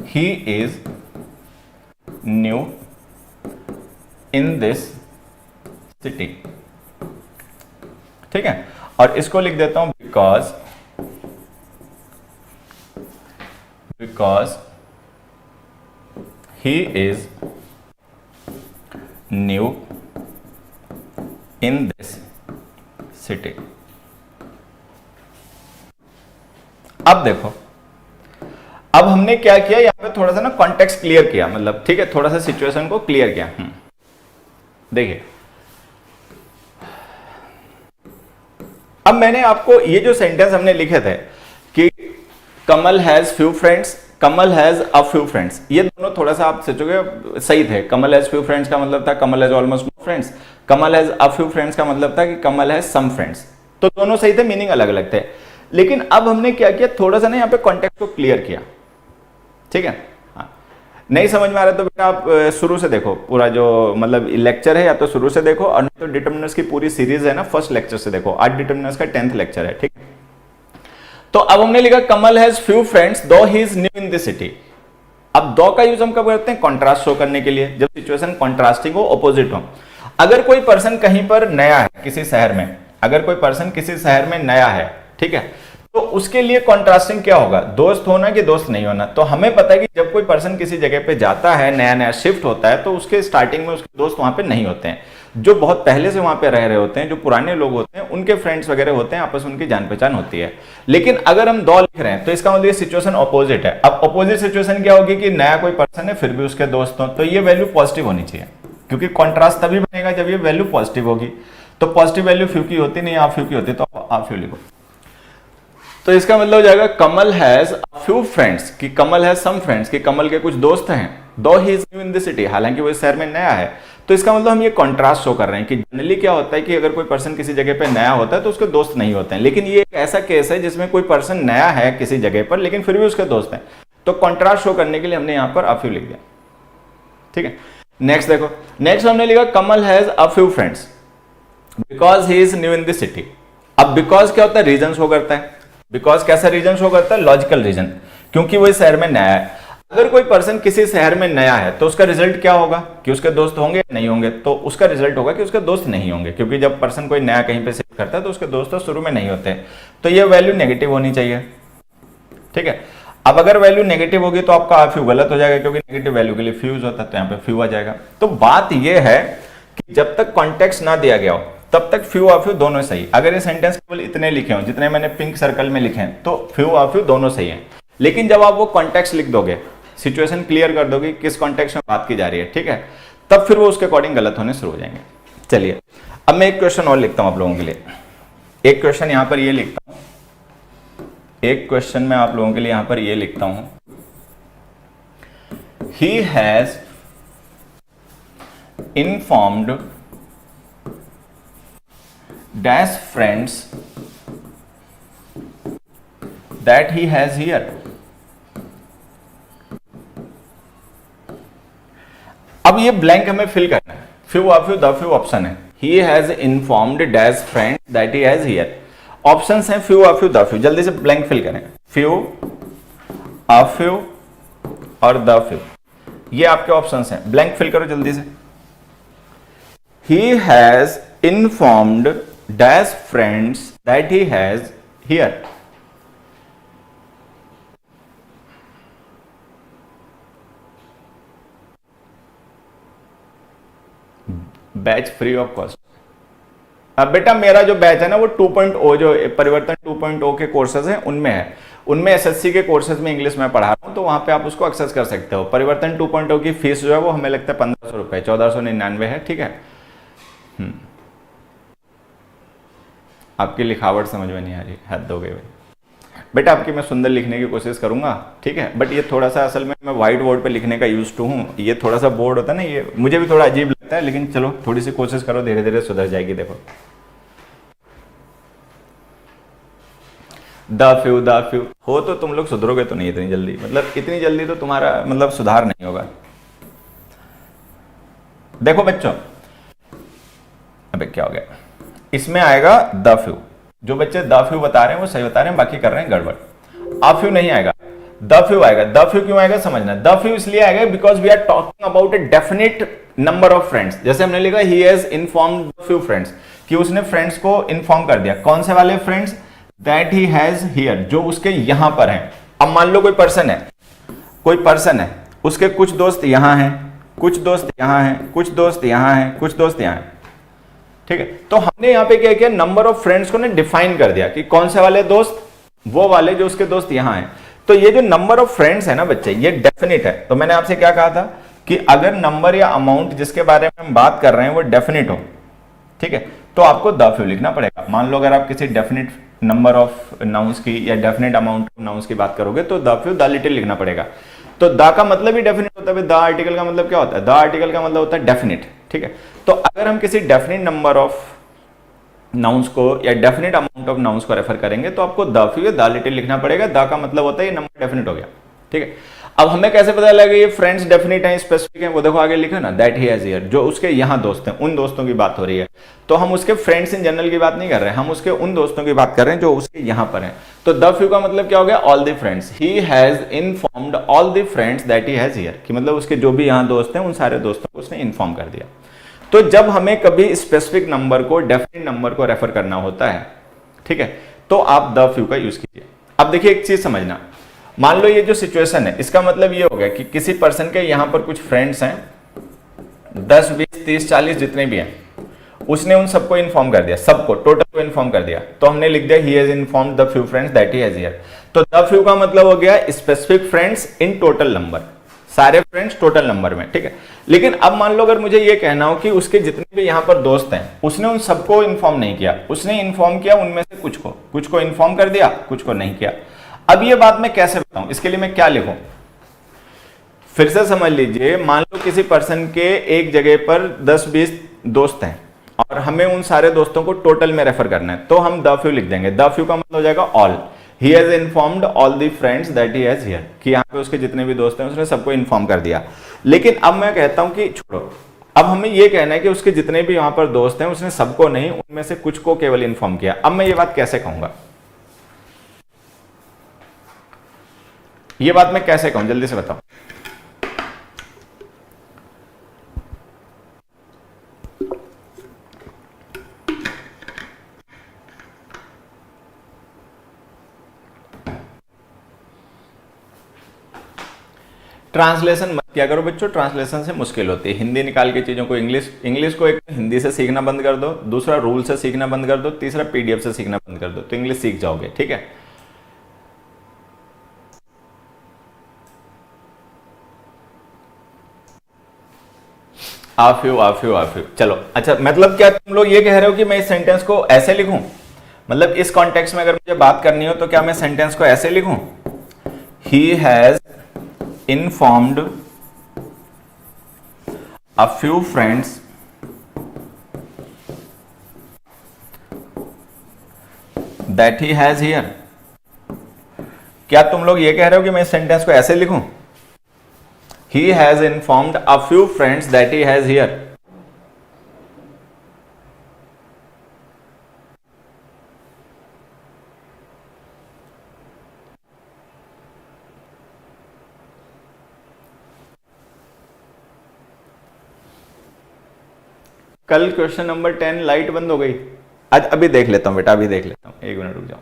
ही is new in this city, ठीक है, और इसको लिख देता हूं because he is new in this city. अब देखो, अब हमने क्या किया, यहां पे थोड़ा सा ना कॉन्टेक्स्ट क्लियर किया, मतलब ठीक है, थोड़ा सा सिचुएशन को क्लियर किया। देखिए, अब मैंने आपको ये जो सेंटेंस हमने लिखे थे कि Kamal has few friends, Kamal has a few friends, ये दोनों थोड़ा सा आप सोचोगे सही थे। कमल हैज फ्यू फ्रेंड्स का मतलब था Kamal has almost no friends, Kamal has a few friends का मतलब था कि कमल हैज सम फ्रेंड्स, तो दोनों सही थे, मीनिंग अलग अलग थे। लेकिन अब हमने क्या किया, थोड़ा सा ना यहाँ पे कॉन्टेक्स्ट को क्लियर किया, ठीक है। हाँ, नहीं समझ में आ रहा तो बेटा आप शुरू से देखो, पूरा जो मतलब लेक्चर है या तो शुरू से देखो, और नहीं तो डिटरमिनर्स की पूरी सीरीज है ना, फर्स्ट लेक्चर से देखो। आज डिटरमिनर्स का 10th लेक्चर है, ठीक। तो अब हमने लिखा कमल हैज फ्यू फ्रेंड्स दो ही is new in this city. अब दो का यूज हम कब करते हैं, कॉन्ट्रास्ट शो करने के लिए, जब सिचुएशन कॉन्ट्रास्टिंग हो, ऑपोजिट हो। अगर कोई पर्सन कहीं पर नया है किसी शहर में, अगर कोई पर्सन किसी शहर में नया है, ठीक है, तो उसके लिए कॉन्ट्रास्टिंग क्या होगा, दोस्त होना कि दोस्त नहीं होना। तो हमें पता है कि जब कोई पर्सन किसी जगह पे जाता है, नया नया शिफ्ट होता है, तो उसके स्टार्टिंग में उसके दोस्त वहां पे नहीं होते हैं। जो बहुत पहले से वहां पे रह रहे होते हैं, जो पुराने लोग होते हैं, उनके फ्रेंड्स वगैरह होते हैं, आपस में उनकी जान पहचान होती है। लेकिन अगर हम दो लिख रहे हैं तो इसका मतलब सिचुएशन ऑपोजिट है। अब ऑपोजिट सिचुएशन क्या होगी कि नया कोई पर्सन है फिर भी उसके दोस्त हो, तो ये वैल्यू पॉजिटिव होनी चाहिए, क्योंकि कॉन्ट्रास्ट तभी बनेगा जब ये वैल्यू पॉजिटिव होगी। तो पॉजिटिव वैल्यू फ्यू की होती नहीं, आप फ्यू की होती, तो आप फ्यू लिखो। तो इसका मतलब हो जाएगा कमल हैज फ्यू फ्रेंड्स, कि कमल हैज सम फ्रेंड्स, कि कमल के कुछ दोस्त हैं, दो ही is new in this city, हालांकि वो इस शहर में नया है। तो इसका मतलब हम ये कॉन्ट्रास्ट शो कर रहे हैं कि जनरली क्या होता है कि अगर कोई पर्सन किसी जगह पे नया होता है तो उसके दोस्त नहीं होते हैं, लेकिन ये एक ऐसा केस है जिसमें कोई पर्सन नया है किसी जगह पर लेकिन फिर भी उसके दोस्त हैं। तो कॉन्ट्रास्ट शो करने के लिए हमने यहां पर अ फ्यू लिख दिया, ठीक है। नेक्स्ट देखो, नेक्स्ट हमने लिखा Kamal has a few friends because he is new in this city. अब बिकॉज क्या होता है, रीजन शो करता है। बिकॉज कैसा रीजन शो करता है, लॉजिकल रीजन, क्योंकि वो इस शहर में नया है। अगर कोई पर्सन किसी शहर में नया है तो उसका रिजल्ट क्या होगा कि उसके दोस्त होंगे या नहीं होंगे, तो उसका रिजल्ट होगा कि उसके दोस्त नहीं होंगे, क्योंकि जब पर्सन कोई नया कहीं पे शिफ्ट करता है तो उसके दोस्त तो शुरू में नहीं होते। तो ये वैल्यू नेगेटिव होनी चाहिए, ठीक है। अब अगर वैल्यू नेगेटिव होगी तो आपका फ्यू गलत हो जाएगा, क्योंकि नेगेटिव वैल्यू के लिए फ्यूज होता है, तो यहाँ पे फ्यू आ जाएगा। तो बात यह है कि जब तक कॉन्टेक्स्ट ना दिया गया हो तब तक फ्यू और फ्यू दोनों सही। अगर ये सेंटेंस केवल इतने लिखे हो जितने मैंने पिंक सर्कल में लिखे हैं तो फ्यू और फ्यू दोनों सही है। लेकिन जब आप वो कॉन्टेक्स्ट लिख दोगे, सिचुएशन क्लियर कर दोगे किस कॉन्टेक्स्ट में बात की जा रही है, ठीक है, तब फिर वो उसके अकॉर्डिंग गलत होने शुरू हो जाएंगे। चलिए अब मैं एक क्वेश्चन और लिखता हूं आप लोगों के लिए। एक क्वेश्चन यहां पर ये लिखता हूं, एक क्वेश्चन मैं आप लोगों के लिए यहां पर ये लिखता हूं, ही has informed dash friends that he has here। अब ये ब्लैंक हमें फिल करना है, few of few the few option है, he has informed dash friends that he has here। Options हैं few of few the few, जल्दी से blank fill करें, फ्यू ऑफ फ्यू और द फ्यू, ये आपके ऑप्शंस हैं, ब्लैंक फिल करो जल्दी से। he has informed dash friends that he has here। Batch free of cost. अब बेटा मेरा जो बैच है ना वो 2.0 जो परिवर्तन 2.0 के कोर्सेज हैं उनमें है, उनमें एसएससी के कोर्सेज में इंग्लिश में पढ़ा रहा हूं, तो वहां पे आप उसको एक्सेस कर सकते हो। परिवर्तन 2.0 की फीस जो है वो हमें लगता है 1500 रुपए, 1499 है, ठीक है। आपकी लिखावट समझ में नहीं आ रही, हद हो गई भाई। बेटा आपकी मैं सुंदर लिखने की कोशिश करूंगा, ठीक है, बट ये थोड़ा सा असल में मैं व्हाइट बोर्ड पे लिखने का यूज टू हूँ, ये थोड़ा सा बोर्ड होता है ना, ये मुझे भी थोड़ा अजीब लगता है, लेकिन चलो थोड़ी सी कोशिश करो, धीरे धीरे सुधर जाएगी। देखो द फ्यू हो तो तुम लोग सुधरोगे तो नहीं इतनी जल्दी, मतलब इतनी जल्दी तो तुम्हारा मतलब सुधार नहीं होगा। देखो बच्चों, अबे क्या हो गया, इसमें आएगा द फ्यू, जो बच्चे द फ्यू बता रहे हैं वो सही बता रहे हैं, बाकी कर रहे हैं गड़बड़। आ फ्यू नहीं आएगा, द फ्यू आएगा। द फ्यू क्यों आएगा समझना, द फ्यू इसलिए आएगा because we are talking about a definite number of friends. जैसे हमने लिखा he has informed few friends, कि उसने फ्रेंड्स को इन्फॉर्म कर दिया। कौन से वाले friends, that he has here, जो उसके यहां पर हैं। अब मान लो कोई पर्सन है, कोई पर्सन है, उसके कुछ दोस्त यहां हैं, कुछ दोस्त यहां हैं, कुछ दोस्त यहां हैं, कुछ दोस्त यहां हैं, ठीक है। तो हमने यहां पे क्या किया, नंबर ऑफ फ्रेंड्स को ने डिफाइन कर दिया कि कौन से वाले दोस्त, वो वाले जो उसके दोस्त यहाँ हैं। तो ये जो नंबर ऑफ फ्रेंड्स है ना बच्चे, ये डेफिनेट है। तो मैंने आपसे क्या कहा था कि अगर नंबर या अमाउंट जिसके बारे में हम बात कर रहे हैं वो डेफिनेट हो, ठीक है, तो आपको द फ्यू लिखना पड़ेगा। मान लो अगर आप किसी डेफिनेट नंबर ऑफ नाउंस की या डेफिनेट अमाउंट ऑफ नाउंस की बात करोगे तो द फ्यू, द लिटिल लिखना पड़ेगा। तो द का मतलब ही डेफिनेट होता है, द आर्टिकल का मतलब क्या होता है, द आर्टिकल का मतलब होता है डेफिनेट, ठीक है। तो अगर हम किसी डेफिनेट नंबर ऑफ नाउंस को या डेफिनेट अमाउंट ऑफ नाउंस को रेफर करेंगे तो आपको द फ्यू या द लिटिल लिखना पड़ेगा। द का मतलब होता है ये नंबर डेफिनेट हो गया, ठीक है। अब हमें कैसे पता लगेगा ये फ्रेंड्स डेफिनेट हैं, स्पेसिफिक हैं? वो देखो आगे लिखा ना, दैट ही हैज हियर, जो उसके यहाँ दोस्त हैं उन दोस्तों की बात हो रही है। तो हम उसके फ्रेंड्स इन जनरल की बात नहीं कर रहे हैं, हम उसके उन दोस्तों की बात कर रहे हैं जो उसके यहाँ पर हैं। तो द फ्यू का मतलब क्या हो गया, all the friends. He has informed all the friends that he has here, कि मतलब उसके जो भी यहाँ दोस्त हैं उन सारे दोस्तों को उसने इन्फॉर्म कर दिया। तो जब हमें कभी स्पेसिफिक नंबर को डेफिनेट नंबर को रेफर करना होता है, ठीक है, तो आप द फ्यू का यूज कीजिए। अब देखिए एक चीज समझना, मान लो ये जो सिचुएशन है इसका मतलब ये हो गया कि किसी पर्सन के यहां पर कुछ फ्रेंड्स हैं 10 20 30 40 जितने भी हैं, उसने उन सबको इन्फॉर्म कर दिया, सबको टोटल को इन्फॉर्म कर दिया। तो हमने लिख दिया ही has informed the few friends that he has here. तो द फ्यू का मतलब हो गया specific friends in total number, सारे फ्रेंड्स टोटल नंबर में, ठीक है। लेकिन अब मान लो अगर मुझे ये कहना हो कि उसके जितने भी यहाँ पर दोस्त हैं उसने उन सबको इन्फॉर्म नहीं किया, उसने इन्फॉर्म किया उनमें से कुछ को इन्फॉर्म कर दिया, कुछ को नहीं किया। अब ये बात मैं कैसे बताऊं, इसके लिए मैं क्या लिखूं? फिर से समझ लीजिए, मान लो किसी पर्सन के एक जगह पर 10-20 दोस्त हैं और हमें उन सारे दोस्तों को टोटल में रेफर करना है, तो हम द फ्यू लिख देंगे। द फ्यू का मतलब हो जाएगा all. He has informed all the friends that he has here, कि यहाँ पे उसके जितने भी दोस्त हैं उसने सबको इन्फॉर्म कर दिया। लेकिन अब मैं कहता हूं कि छोड़ो, अब हमें ये कहना है कि उसके जितने भी यहाँ पर दोस्त हैं उसने सबको नहीं, उनमें से कुछ को केवल इन्फॉर्म किया। अब मैं ये बात कैसे कहूंगा, ये बात मैं कैसे कहूं, जल्दी से बताओ। ट्रांसलेशन मत किया करो बच्चों, ट्रांसलेशन से मुश्किल होती है। हिंदी निकाल के चीजों को इंग्लिश को एक हिंदी से सीखना बंद कर दो, दूसरा रूल से सीखना बंद कर दो, तीसरा पीडीएफ से सीखना बंद कर दो, तो इंग्लिश सीख जाओगे, ठीक है। आ फ्यू। चलो अच्छा, मतलब क्या तुम लोग ये कह रहे हो कि मैं इस सेंटेंस को ऐसे लिखूं? मतलब इस कॉन्टेक्स्ट में अगर मुझे बात करनी हो तो क्या मैं सेंटेंस को ऐसे लिखूं, ही has informed a few friends that he has here? क्या तुम लोग ये कह रहे हो कि मैं इस सेंटेंस को ऐसे लिखूं, he has informed a few friends that he has here? कल क्वेश्चन नंबर 10 लाइट बंद हो गई, आज अभी देख लेता हूं बेटा, अभी देख लेता हूं, एक मिनट रुक जाओ।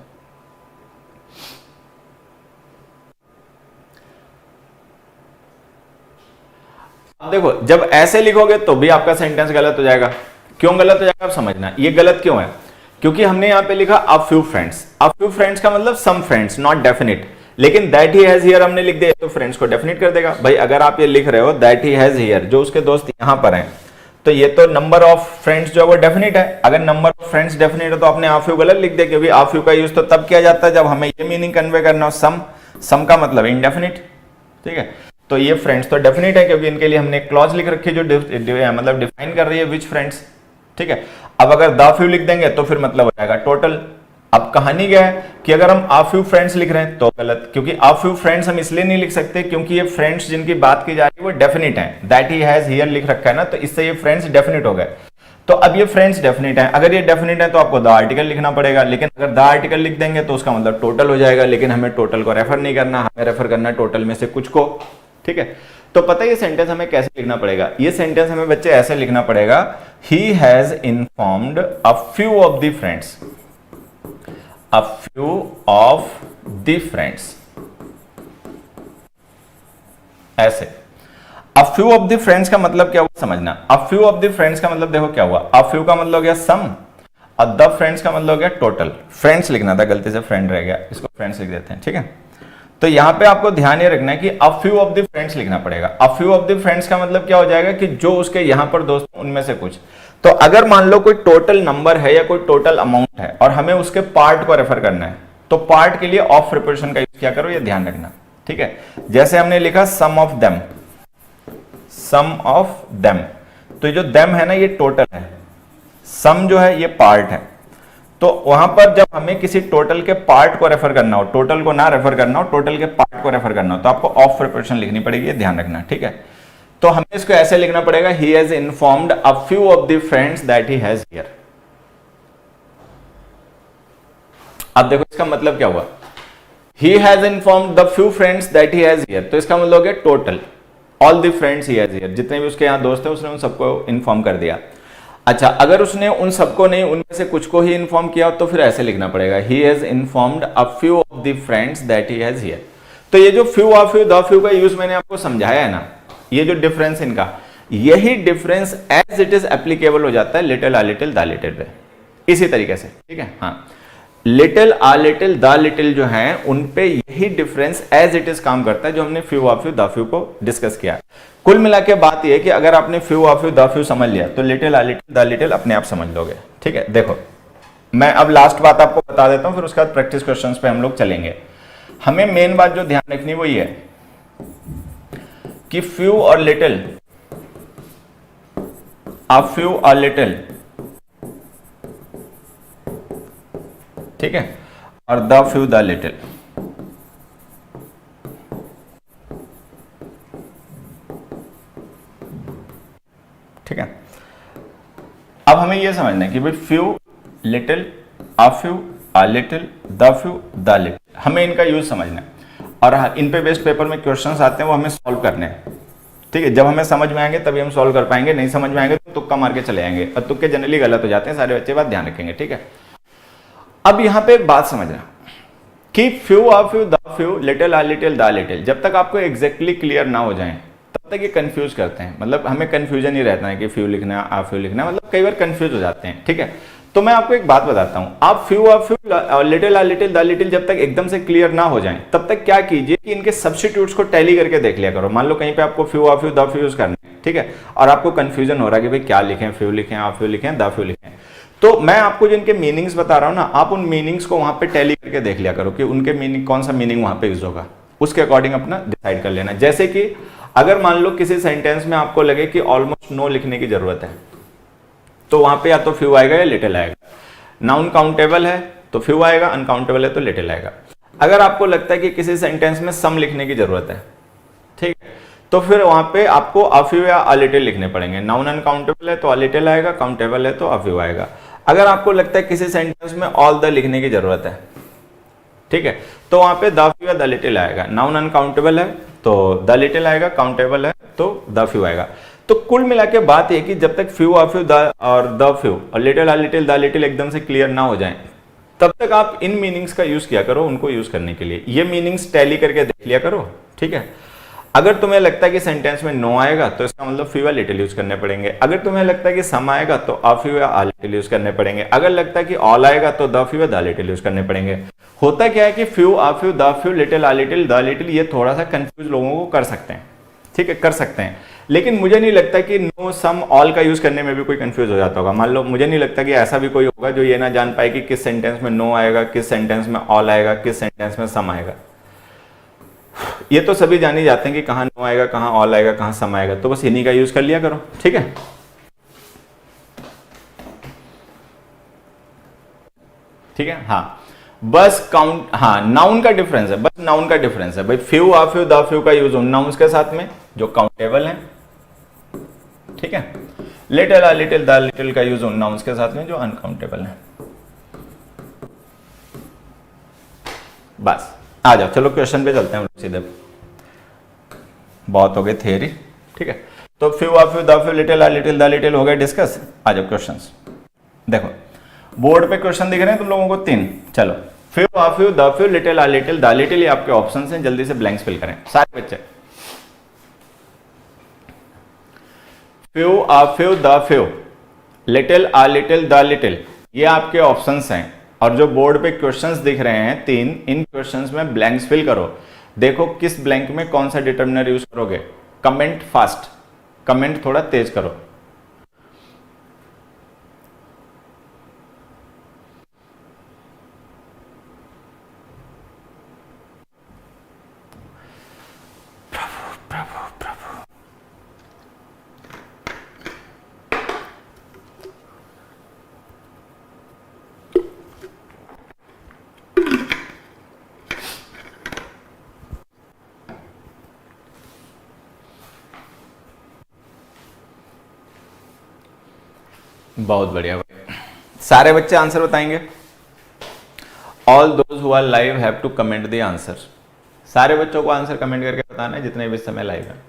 अब देखो, जब ऐसे लिखोगे तो भी आपका सेंटेंस गलत हो जाएगा। क्यों गलत हो जाएगा आप समझना, ये गलत क्यों है, क्योंकि हमने यहां पे लिखा अ few friends. A few friends का मतलब सम फ्रेंड्स, नॉट डेफिनेट। लेकिन दैट ही हैज हियर हमने लिख दिया तो फ्रेंड्स को डेफिनेट कर देगा। भाई अगर आप ये लिख रहे हो दैट ही हैज हियर, जो उसके दोस्त यहां पर हैं, तो ये तो नंबर ऑफ फ्रेंड्स जो है वो डेफिनेट है। अगर नंबर ऑफ फ्रेंड्स डेफिनेट है तो आपने आ फ्यू गलत लिख दिया, क्योंकि आ फ्यू का यूज तो तब किया जाता है जब हमें ये मीनिंग कन्वे करना हो, सम का मतलब इनडेफिनिट, ठीक है। तो ये फ्रेंड्स तो डेफिनेट है क्योंकि इनके लिए हमने एक क्लॉज लिख रखी है जो मतलब डिफाइन कर रही है विच फ्रेंड्स, ठीक है। अब अगर द फ्यू लिख देंगे तो फिर मतलब हो जाएगा टोटल। अब कहानी क्या है कि अगर हम आ फ्यू फ्रेंड्स लिख रहे हैं तो गलत, क्योंकि आ फ्यू फ्रेंड्स हम इसलिए नहीं लिख सकते क्योंकि ये फ्रेंड्स जिनकी बात की जा रही है वो डेफिनेट है। दैट ही हैज हियर लिख रखा है ना, तो इससे ये फ्रेंड्स डेफिनेट हो गए। तो अब ये फ्रेंड्स डेफिनेट है, अगर ये डेफिनेट है तो आपको द आर्टिकल लिखना पड़ेगा, लेकिन अगर द आर्टिकल लिख देंगे तो उसका मतलब टोटल हो जाएगा। लेकिन हमें टोटल को रेफर नहीं करना, हमें रेफर करना टोटल में से कुछ को, ठीक है। तो पता है ये सेंटेंस हमें कैसे लिखना पड़ेगा, ये सेंटेंस हमें बच्चे ऐसे लिखना पड़ेगा, he has informed a few of the friends, a few of the friends, ऐसे। A few of the friends का मतलब क्या हुआ समझना। A few of the friends का मतलब देखो क्या हुआ, अ फ्यू का मतलब हो गया सम, और द फ्रेंड्स का मतलब हो गया टोटल। फ्रेंड्स लिखना था, गलती से फ्रेंड रह गया, इसको फ्रेंड्स लिख देते हैं, ठीक है। तो यहां पे आपको ध्यान ये रखना है कि अ फ्यू ऑफ द फ्रेंड्स लिखना पड़ेगा। अ फ्यू ऑफ द फ्रेंड्स का मतलब क्या हो जाएगा कि जो उसके यहां पर दोस्त उनमें से कुछ। तो अगर मान लो कोई टोटल नंबर है या कोई टोटल अमाउंट है और हमें उसके पार्ट को रेफर करना है, तो पार्ट के लिए ऑफ प्रिपोजिशन का यूज किया करो, ये ध्यान रखना, ठीक है। जैसे हमने लिखा some of them, some of them, तो जो देम है ना ये टोटल है, सम जो है ये पार्ट है। तो वहां पर जब हमें किसी टोटल के पार्ट को रेफर करना हो, टोटल को ना रेफर करना हो, टोटल के पार्ट को रेफर करना हो, तो आपको ऑफ प्रिपोजिशन लिखनी पड़ेगी, ये ध्यान रखना, ठीक है। तो हमें इसको ऐसे लिखना पड़ेगा, he has informed a few of the friends that he has here. अब देखो इसका मतलब क्या हुआ, ही has informed the few friends that he has here, तो इसका मतलब हो गया total all the friends he has here, जितने भी उसके यहां दोस्त हैं उसने उन सबको इन्फॉर्म कर दिया। अच्छा, अगर उसने उन सबको नहीं, उनमें से कुछ को ही इन्फॉर्म किया तो फिर ऐसे लिखना पड़ेगा, he has informed a few of the friends that he has here. तो ये जो few of few the few का यूज मैंने आपको समझाया है ना, ये जो डिफरेंस इनका, यही difference as it is applicable हो जाता है little a little the little पे, इसी तरीके से, ठीक है। हाँ, little a little the little जो है उन पे यही डिफरेंस एज इट इज काम करता है जो हमने few of few the few को डिस्कस किया। कुल मिला के बात यह है कि अगर आपने few of few the few समझ लिया तो little a little the little अपने आप समझ लोगे, ठीक है। देखो मैं अब लास्ट बात आपको बता देता हूं, फिर उसके बाद प्रैक्टिस क्वेश्चंस पे हम लोग चलेंगे। हमें मेन बात जो ध्यान रखनी वो ये है कि फ्यू और लिटिल, अ फ्यू और लिटिल, ठीक है, और द फ्यू द लिटिल, ठीक है। अब हमें यह समझना है कि भाई few, little, a few, a little, the few, the little, हमें इनका यूज समझना है और इन पे बेस्ड पेपर में क्वेश्चंस आते हैं वो हमें सॉल्व करने हैं, ठीक है। जब हमें समझ में आएंगे तभी हम सॉल्व कर पाएंगे, नहीं समझ में आएंगे तो तुक्का मार के चले जाएंगे, और तुक्के जनरली गलत हो जाते हैं, सारे बच्चे बात ध्यान रखेंगे, ठीक है। अब यहां पे एक बात समझना कि few uh few the few, little a little the little, जब तक आपको एग्जैक्टली क्लियर ना हो जाए तब तक ये कंफ्यूज करते हैं, मतलब हमें कंफ्यूजन ही रहता है कि फ्यू लिखना आ फ्यू लिखना, मतलब कई बार कंफ्यूज हो जाते हैं, ठीक है। तो मैं आपको एक बात बताता हूं, आप few uh few little a little the little जब तक एकदम से क्लियर ना हो जाए तब तक क्या कीजिए कि इनके सब्स्टिट्यूट्स को टैली करके देख लिया करो। मान लो कहीं पे आपको few uh few the few use करना है, ठीक है, और आपको कंफ्यूजन हो रहा है कि भाई क्या लिखें, फ्यू लिखें, आ फ्यू लिखें, द फ्यू लिखें, तो मैं आपको जिनके मीनिंग्स बता रहा हूं ना, आप उन मीनिंग्स को वहां पे टैली करके देख लिया करो कि उनके मीनिंग, कौन सा मीनिंग वहां पे यूज होगा, उसके अकॉर्डिंग अपना डिसाइड कर लेना। जैसे कि अगर मान लो किसी सेंटेंस में आपको लगे कि ऑलमोस्ट नो लिखने की जरूरत है, तो वहां पे या तो फ्यू आएगा या लिटिल आएगा। नाउन काउंटेबल है तो फ्यू आएगा, अनकाउंटेबल है तो लिटिल आएगा। अगर आपको लगता है कि किसी सेंटेंस में सम लिखने की जरूरत है, ठीक है, तो फिर वहां पे आपको अ फ्यू या अ लिटिल लिखने पड़ेंगे। नाउन अनकाउंटेबल है तो अ लिटिल आएगा, काउंटेबल है तो अ फ्यू आएगा। अगर आपको लगता है किसी सेंटेंस में ऑल द लिखने की जरूरत है, ठीक है, तो वहां पे द फ्यू या द लिटिल आएगा। नाउन अनकाउंटेबल है तो द लिटिल आएगा, काउंटेबल है तो द फ्यू आएगा। तो कुल मिला के बात है कि जब तक फ्यू आ फ्यू और द फ्यू और little a little the little एकदम से क्लियर ना हो जाए तब तक आप इन मीनिंग्स का यूज किया करो, उनको यूज करने के लिए ये मीनिंग्स टैली करके देख लिया करो, ठीक है। अगर तुम्हें लगता है कि सेंटेंस में नो आएगा तो इसका मतलब फ्यू या लिटिल यूज करने पड़ेंगे। अगर तुम्हें लगता है कि सम आएगा तो अ फ्यू या अ लिटिल यूज करने पड़ेंगे। अगर लगता है कि ऑल आएगा तो द फ्यू या द लिटिल यूज करने पड़ेंगे। होता क्या है कि few uh few the few little a little the little ये थोड़ा सा कंफ्यूज लोगों को कर सकते हैं, ठीक है, कर सकते हैं, लेकिन मुझे नहीं लगता कि नो सम ऑल का यूज करने में भी कोई कंफ्यूज हो जाता होगा। मान लो मुझे नहीं लगता कि ऐसा भी कोई होगा जो ये ना जान पाए कि किस सेंटेंस में नो आएगा, किस सेंटेंस में ऑल आएगा, किस सेंटेंस में सम आएगा। ये तो सभी जान ही जाते हैं कि कहां नो आएगा, कहां ऑल आएगा, कहां सम आएगा, तो बस इन्हीं का यूज कर लिया करो, ठीक है। ठीक है, हाँ, बस काउंट, हाँ, नाउन का डिफरेंस है, बस नाउन का डिफरेंस है भाई। Few uh few the few का यूज उन नाउन्स के साथ में जो काउंटेबल है, ठीक है। Little a little the little का यूज उन नाउन्स के साथ में जो अनकाउंटेबल है। बस आ जाओ, चलो क्वेश्चन पे चलते हैं सीधे, बहुत हो गए थियरी, ठीक है। तो few uh few the few little a little the little हो गए डिस्कस। आ जाओ क्वेश्चंस, देखो बोर्ड पे क्वेश्चन दिख रहे हैं तुम लोगों को 3। चलो, few uh few the few little a little the little, ये आपके ऑप्शंस हैं, जल्दी से ब्लैंक्स फिल करें सारे बच्चे। Few uh few the few little a little the little ये आपके ऑप्शंस हैं और जो बोर्ड पे क्वेश्चंस दिख रहे हैं 3, इन क्वेश्चंस में ब्लैंक्स फिल करो। देखो किस ब्लैंक में कौन सा डिटर्मिनर यूज करोगे। कमेंट फास्ट, कमेंट थोड़ा तेज करो। बहुत बढ़िया भाई, सारे बच्चे आंसर बताएंगे। All those who are live have to comment the answer. सारे बच्चों को आंसर कमेंट करके बताना है जितने भी इस समय लाइव है।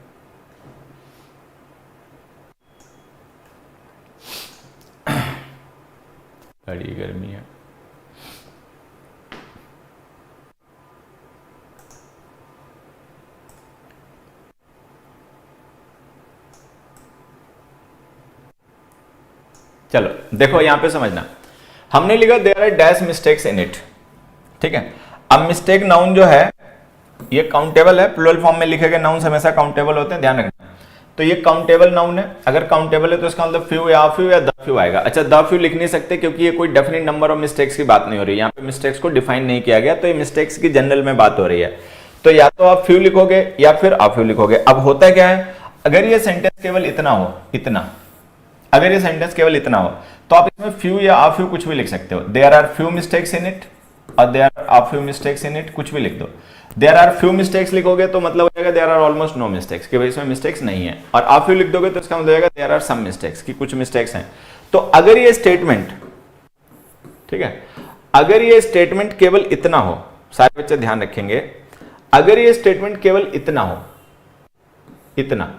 बड़ी गर्मी है। चलो देखो यहां पे समझना, हमने लिखा there are dash mistakes in it. ठीक है, अब मिस्टेक नाउन जो है ये काउंटेबल है, प्लूरल फॉर्म में लिखे गए नाउन हमेशा काउंटेबल होते हैं, ध्यान रखना। तो ये काउंटेबल नाउन है, अगर काउंटेबल है तो इसका मतलब फ्यू या फ्यू या द फ्यू आएगा। अच्छा, द फ्यू लिख नहीं सकते क्योंकि ये कोई डेफिनेट नंबर ऑफ मिस्टेक्स की बात नहीं हो रही है, यहाँ पे मिस्टेक्स को डिफाइन नहीं किया गया, तो ये मिस्टेक्स की जनरल में बात हो रही है। तो या तो आप फ्यू लिखोगे या फिर आ फ्यू लिखोगे। अब होता क्या है, अगर ये सेंटेंस केवल इतना हो, इतना, अगर ये सेंटेंस केवल इतना हो तो आप इसमें फ्यू या आ फ्यू कुछ भी लिख सकते हो। There are few mistakes in it और there are a few mistakes in it, कुछ भी लिख दो। देयर आर फ्यू मिस्टेक्स लिखोगे तो मतलब हो जाएगा there are almost no mistakes, कि भाई इसमें मिस्टेक्स नहीं है। और आ फ्यू लिख दोगे तो इसका मतलब हो जाएगा देयर आर सम मिस्टेक्स, कि कुछ मिस्टेक्स हैं। तो अगर ये स्टेटमेंट, ठीक है, अगर ये स्टेटमेंट केवल इतना हो, सारे बच्चे ध्यान रखेंगे, अगर ये स्टेटमेंट केवल इतना हो, इतना,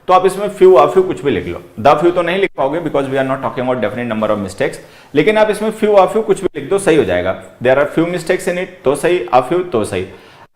तो आप इसमें फ्यू आ फ्यू कुछ भी लिख लो। द फ्यू तो नहीं लिख पाओगे because we are not talking about definite number of mistakes, लेकिन आप इसमें फ्यू आ फ्यू कुछ भी लिख दो, सही हो जाएगा। There are few mistakes in it तो सही, आ फ्यू तो सही।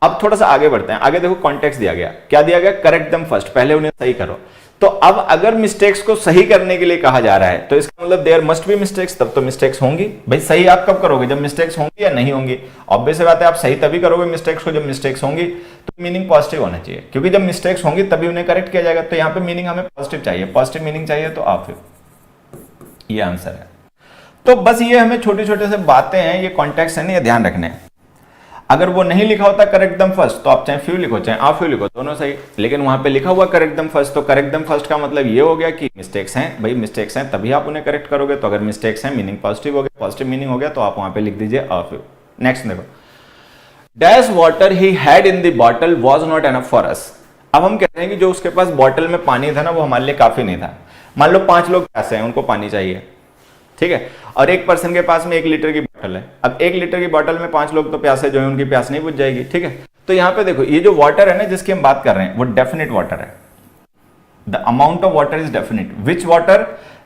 अब थोड़ा सा आगे बढ़ते हैं, आगे देखो कॉन्टेक्स्ट दिया गया, क्या दिया गया, करेक्ट देम फर्स्ट, पहले उन्हें सही करो। तो अब अगर मिस्टेक्स को सही करने के लिए कहा जा रहा है तो इसका मतलब देयर मस्ट बी मिस्टेक्स, तब तो मिस्टेक्स होंगी। भाई सही आप कब करोगे, जब मिस्टेक्स होंगी या नहीं होंगी। ऑब्वियस बात है, आप सही तभी करोगे मिस्टेक्स को जब मिस्टेक्स होंगी। तो मीनिंग पॉजिटिव होना चाहिए, क्योंकि जब मिस्टेक्स होंगी तभी उन्हें करेक्ट किया जाएगा। तो यहाँ पे मीनिंग हमें पॉजिटिव चाहिए, पॉजिटिव मीनिंग चाहिए तो आप, ये आंसर है। तो बस ये हमें छोटे छोटे से बातें हैं, ये कॉन्टेक्स्ट है ना, ये ध्यान रखने हैं। अगर वो नहीं लिखा होता करेक्ट दम फर्स्ट तो आप चाहे फ्यू लिखो चाहे आ फ्यू लिखो, दोनों सही। लेकिन वहां पे लिखा हुआ करेक्ट दम फर्स्ट, तो करेक्ट दम फर्स्ट का मतलब ये हो गया कि मिस्टेक्स हैं। भाई मिस्टेक्स हैं तभी आप उन्हें करेक्ट करोगे। तो अगर मिस्टेक्स हैं मीनिंग पॉजिटिव हो गया, पॉजिटिव मीनिंग हो गया तो आप वहां पे लिख दीजिए आ फ्यू। नेक्स्ट देखो, dash water he had in the bottle was not enough for us. अब हम कहते हैं कि जो उसके पास बॉटल में पानी था ना वो हमारे लिए काफी नहीं था। मान लो 5 लोग प्यासे हैं, उनको पानी चाहिए, ठीक है, और एक पर्सन के पास में 1 लीटर की बोतल है। अब 1 लीटर की बोतल में 5 लोग तो प्यासे जो है उनकी प्यास नहीं बुझ जाएगी, ठीक है। तो यहाँ पे देखो ये जो वाटर है ना जिसकी हम बात कर रहे हैं वो डेफिनेट वाटर है। The amount of water is definite. Which water,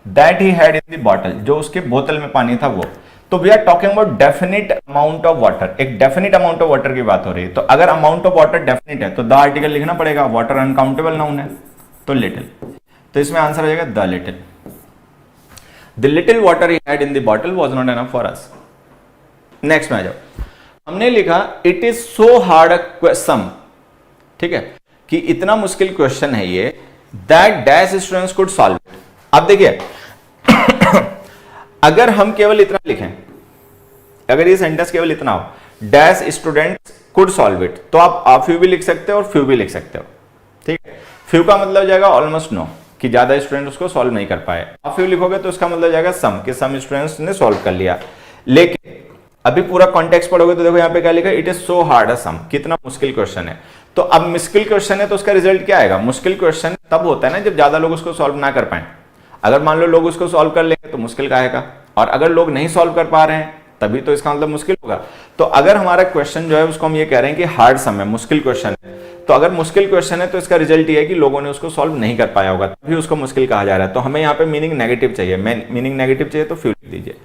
that he had in the bottle, जो उसके बोतल में पानी था वो। तो we are talking about definite amount of water, एक डेफिनेट अमाउंट ऑफ वाटर की बात हो रही है। तो अगर अमाउंट ऑफ वाटर डेफिनेट है तो द आर्टिकल लिखना पड़ेगा, वाटर अनकाउंटेबल नाउन है तो लिटिल, तो इसमें आंसर हो जाएगा the little. The little water he had in the bottle was not enough for us. Next में आ जाओ, हमने लिखा it is so hard a question, ठीक है, कि इतना मुश्किल क्वेश्चन है ये, that dash students could solve it. अब देखिए अगर हम केवल इतना लिखें, अगर ये सेंटेंस केवल इतना हो, dash students could solve it, तो आप a few भी लिख सकते हो और few भी लिख सकते हो, ठीक है। few का मतलब हो जाएगा ऑलमोस्ट नो, कि ज्यादा स्टूडेंट उसको सॉल्व नहीं कर पाए। आप फ्यू लिखोगे तो इसका मतलब हो जाएगा सम, कि सम स्टूडेंट्स ने सॉल्व कर लिया। लेकिन अभी पूरा कॉन्टेक्स्ट पढ़ोगे तो देखो यहाँ पे क्या लिखा, it is so hard a सम, कितना मुश्किल क्वेश्चन है। तो अब मुश्किल क्वेश्चन है तो उसका रिजल्ट क्या आएगा, मुश्किल क्वेश्चन तब होता है ना जब ज्यादा लोग उसको सॉल्व ना कर पाए। अगर मान लो लोग उसको सॉल्व कर लेंगे तो मुश्किल का आएगा, और अगर लोग नहीं सॉल्व कर पा रहे हैं तभी तो इसका मतलब मुश्किल होगा। तो अगर हमारा क्वेश्चन जो है उसको हम ये कह रहे हैं कि हार्ड सम है, मुश्किल क्वेश्चन है, तो अगर मुश्किल क्वेश्चन है तो इसका रिजल्ट ये है कि लोगों ने उसको सॉल्व नहीं कर पाया होगा, तभी उसको मुश्किल कहा जा रहा है। तो हमें यहाँ पे मीनिंग नेगेटिव चाहिए, मीनिंग नेगेटिव चाहिए तो फ्यू लिख दीजिए।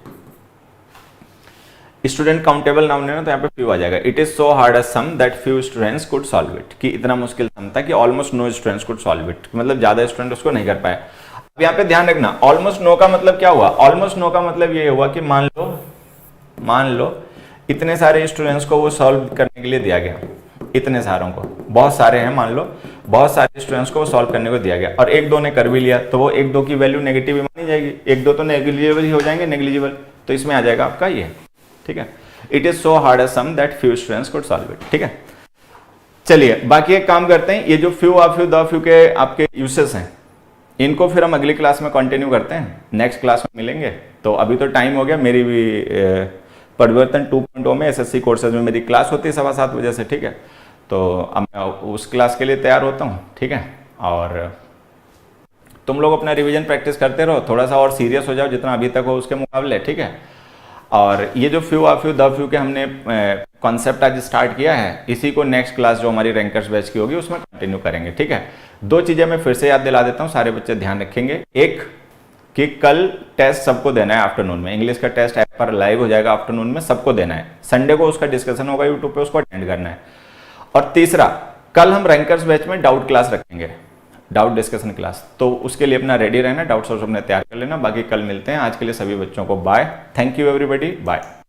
स्टूडेंट काउंटेबल नाउन है ना तो यहाँ पे फ्यू आ जाएगा। It is so hard a sum that few students could solve it, कि इतना मुश्किल सम था कि almost no students could solve it, मतलब ज्यादा स्टूडेंट उसको नहीं कर पाए। अब यहाँ पे ध्यान रखना, ऑलमोस्ट नो का मतलब क्या हुआ? ऑलमोस्ट नो का मतलब ये हुआ कि मान लो इतने सारे स्टूडेंट्स को वो सॉल्व करने के लिए दिया गया, इतने सारों को, बहुत सारे हैं, मान लो बहुत सारे स्टूडेंट्स को सॉल्व करने को दिया गया और एक दो ने कर भी लिया, तो वो एक दो की वैल्यू नेगेटिव ही मानी जाएगी, एक दो तो नेग्लिजिबल ही हो जाएंगे, नेग्लिजिबल, तो इसमें आ जाएगा आपका ये, ठीक है। It is so hard a sum that few students could solve it, ठीक है। चलिए बाकी एक काम करते हैं, ये जो few uh few the few के आपके यूसेस हैं, इनको फिर हम अगली क्लास में कंटिन्यू करते हैं, नेक्स्ट क्लास में मिलेंगे। तो अभी तो टाइम हो गया, मेरी भी परिवर्तन 2.0 में एसएससी कोर्सेज में मेरी क्लास होती है 7:15 बजे से, ठीक है। तो अब मैं उस क्लास के लिए तैयार होता हूँ, ठीक है। और तुम लोग अपना रिवीजन प्रैक्टिस करते रहो, थोड़ा सा और सीरियस हो जाओ जितना अभी तक हो उसके मुकाबले, ठीक है। और ये जो few uh few the few के हमने कॉन्सेप्ट आज स्टार्ट किया है, इसी को नेक्स्ट क्लास जो हमारी रैंकर्स बैच की होगी उसमें कंटिन्यू करेंगे, ठीक है। दो चीज़ें मैं फिर से याद दिला देता हूँ, सारे बच्चे ध्यान रखेंगे। एक कि कल टेस्ट सबको देना है आफ्टरनून में, इंग्लिश का टेस्ट ऐप पर लाइव हो जाएगा आफ्टरनून में, सबको देना है। संडे को उसका डिस्कशन होगा यूट्यूब पे, उसको अटेंड करना है। और तीसरा, कल हम रैंकर्स बैच में डाउट क्लास रखेंगे, डाउट डिस्कशन क्लास, तो उसके लिए अपना रेडी रहना, डाउट सोर्स अपने तैयार कर लेना। बाकी कल मिलते हैं, आज के लिए सभी बच्चों को bye, thank you everybody, bye.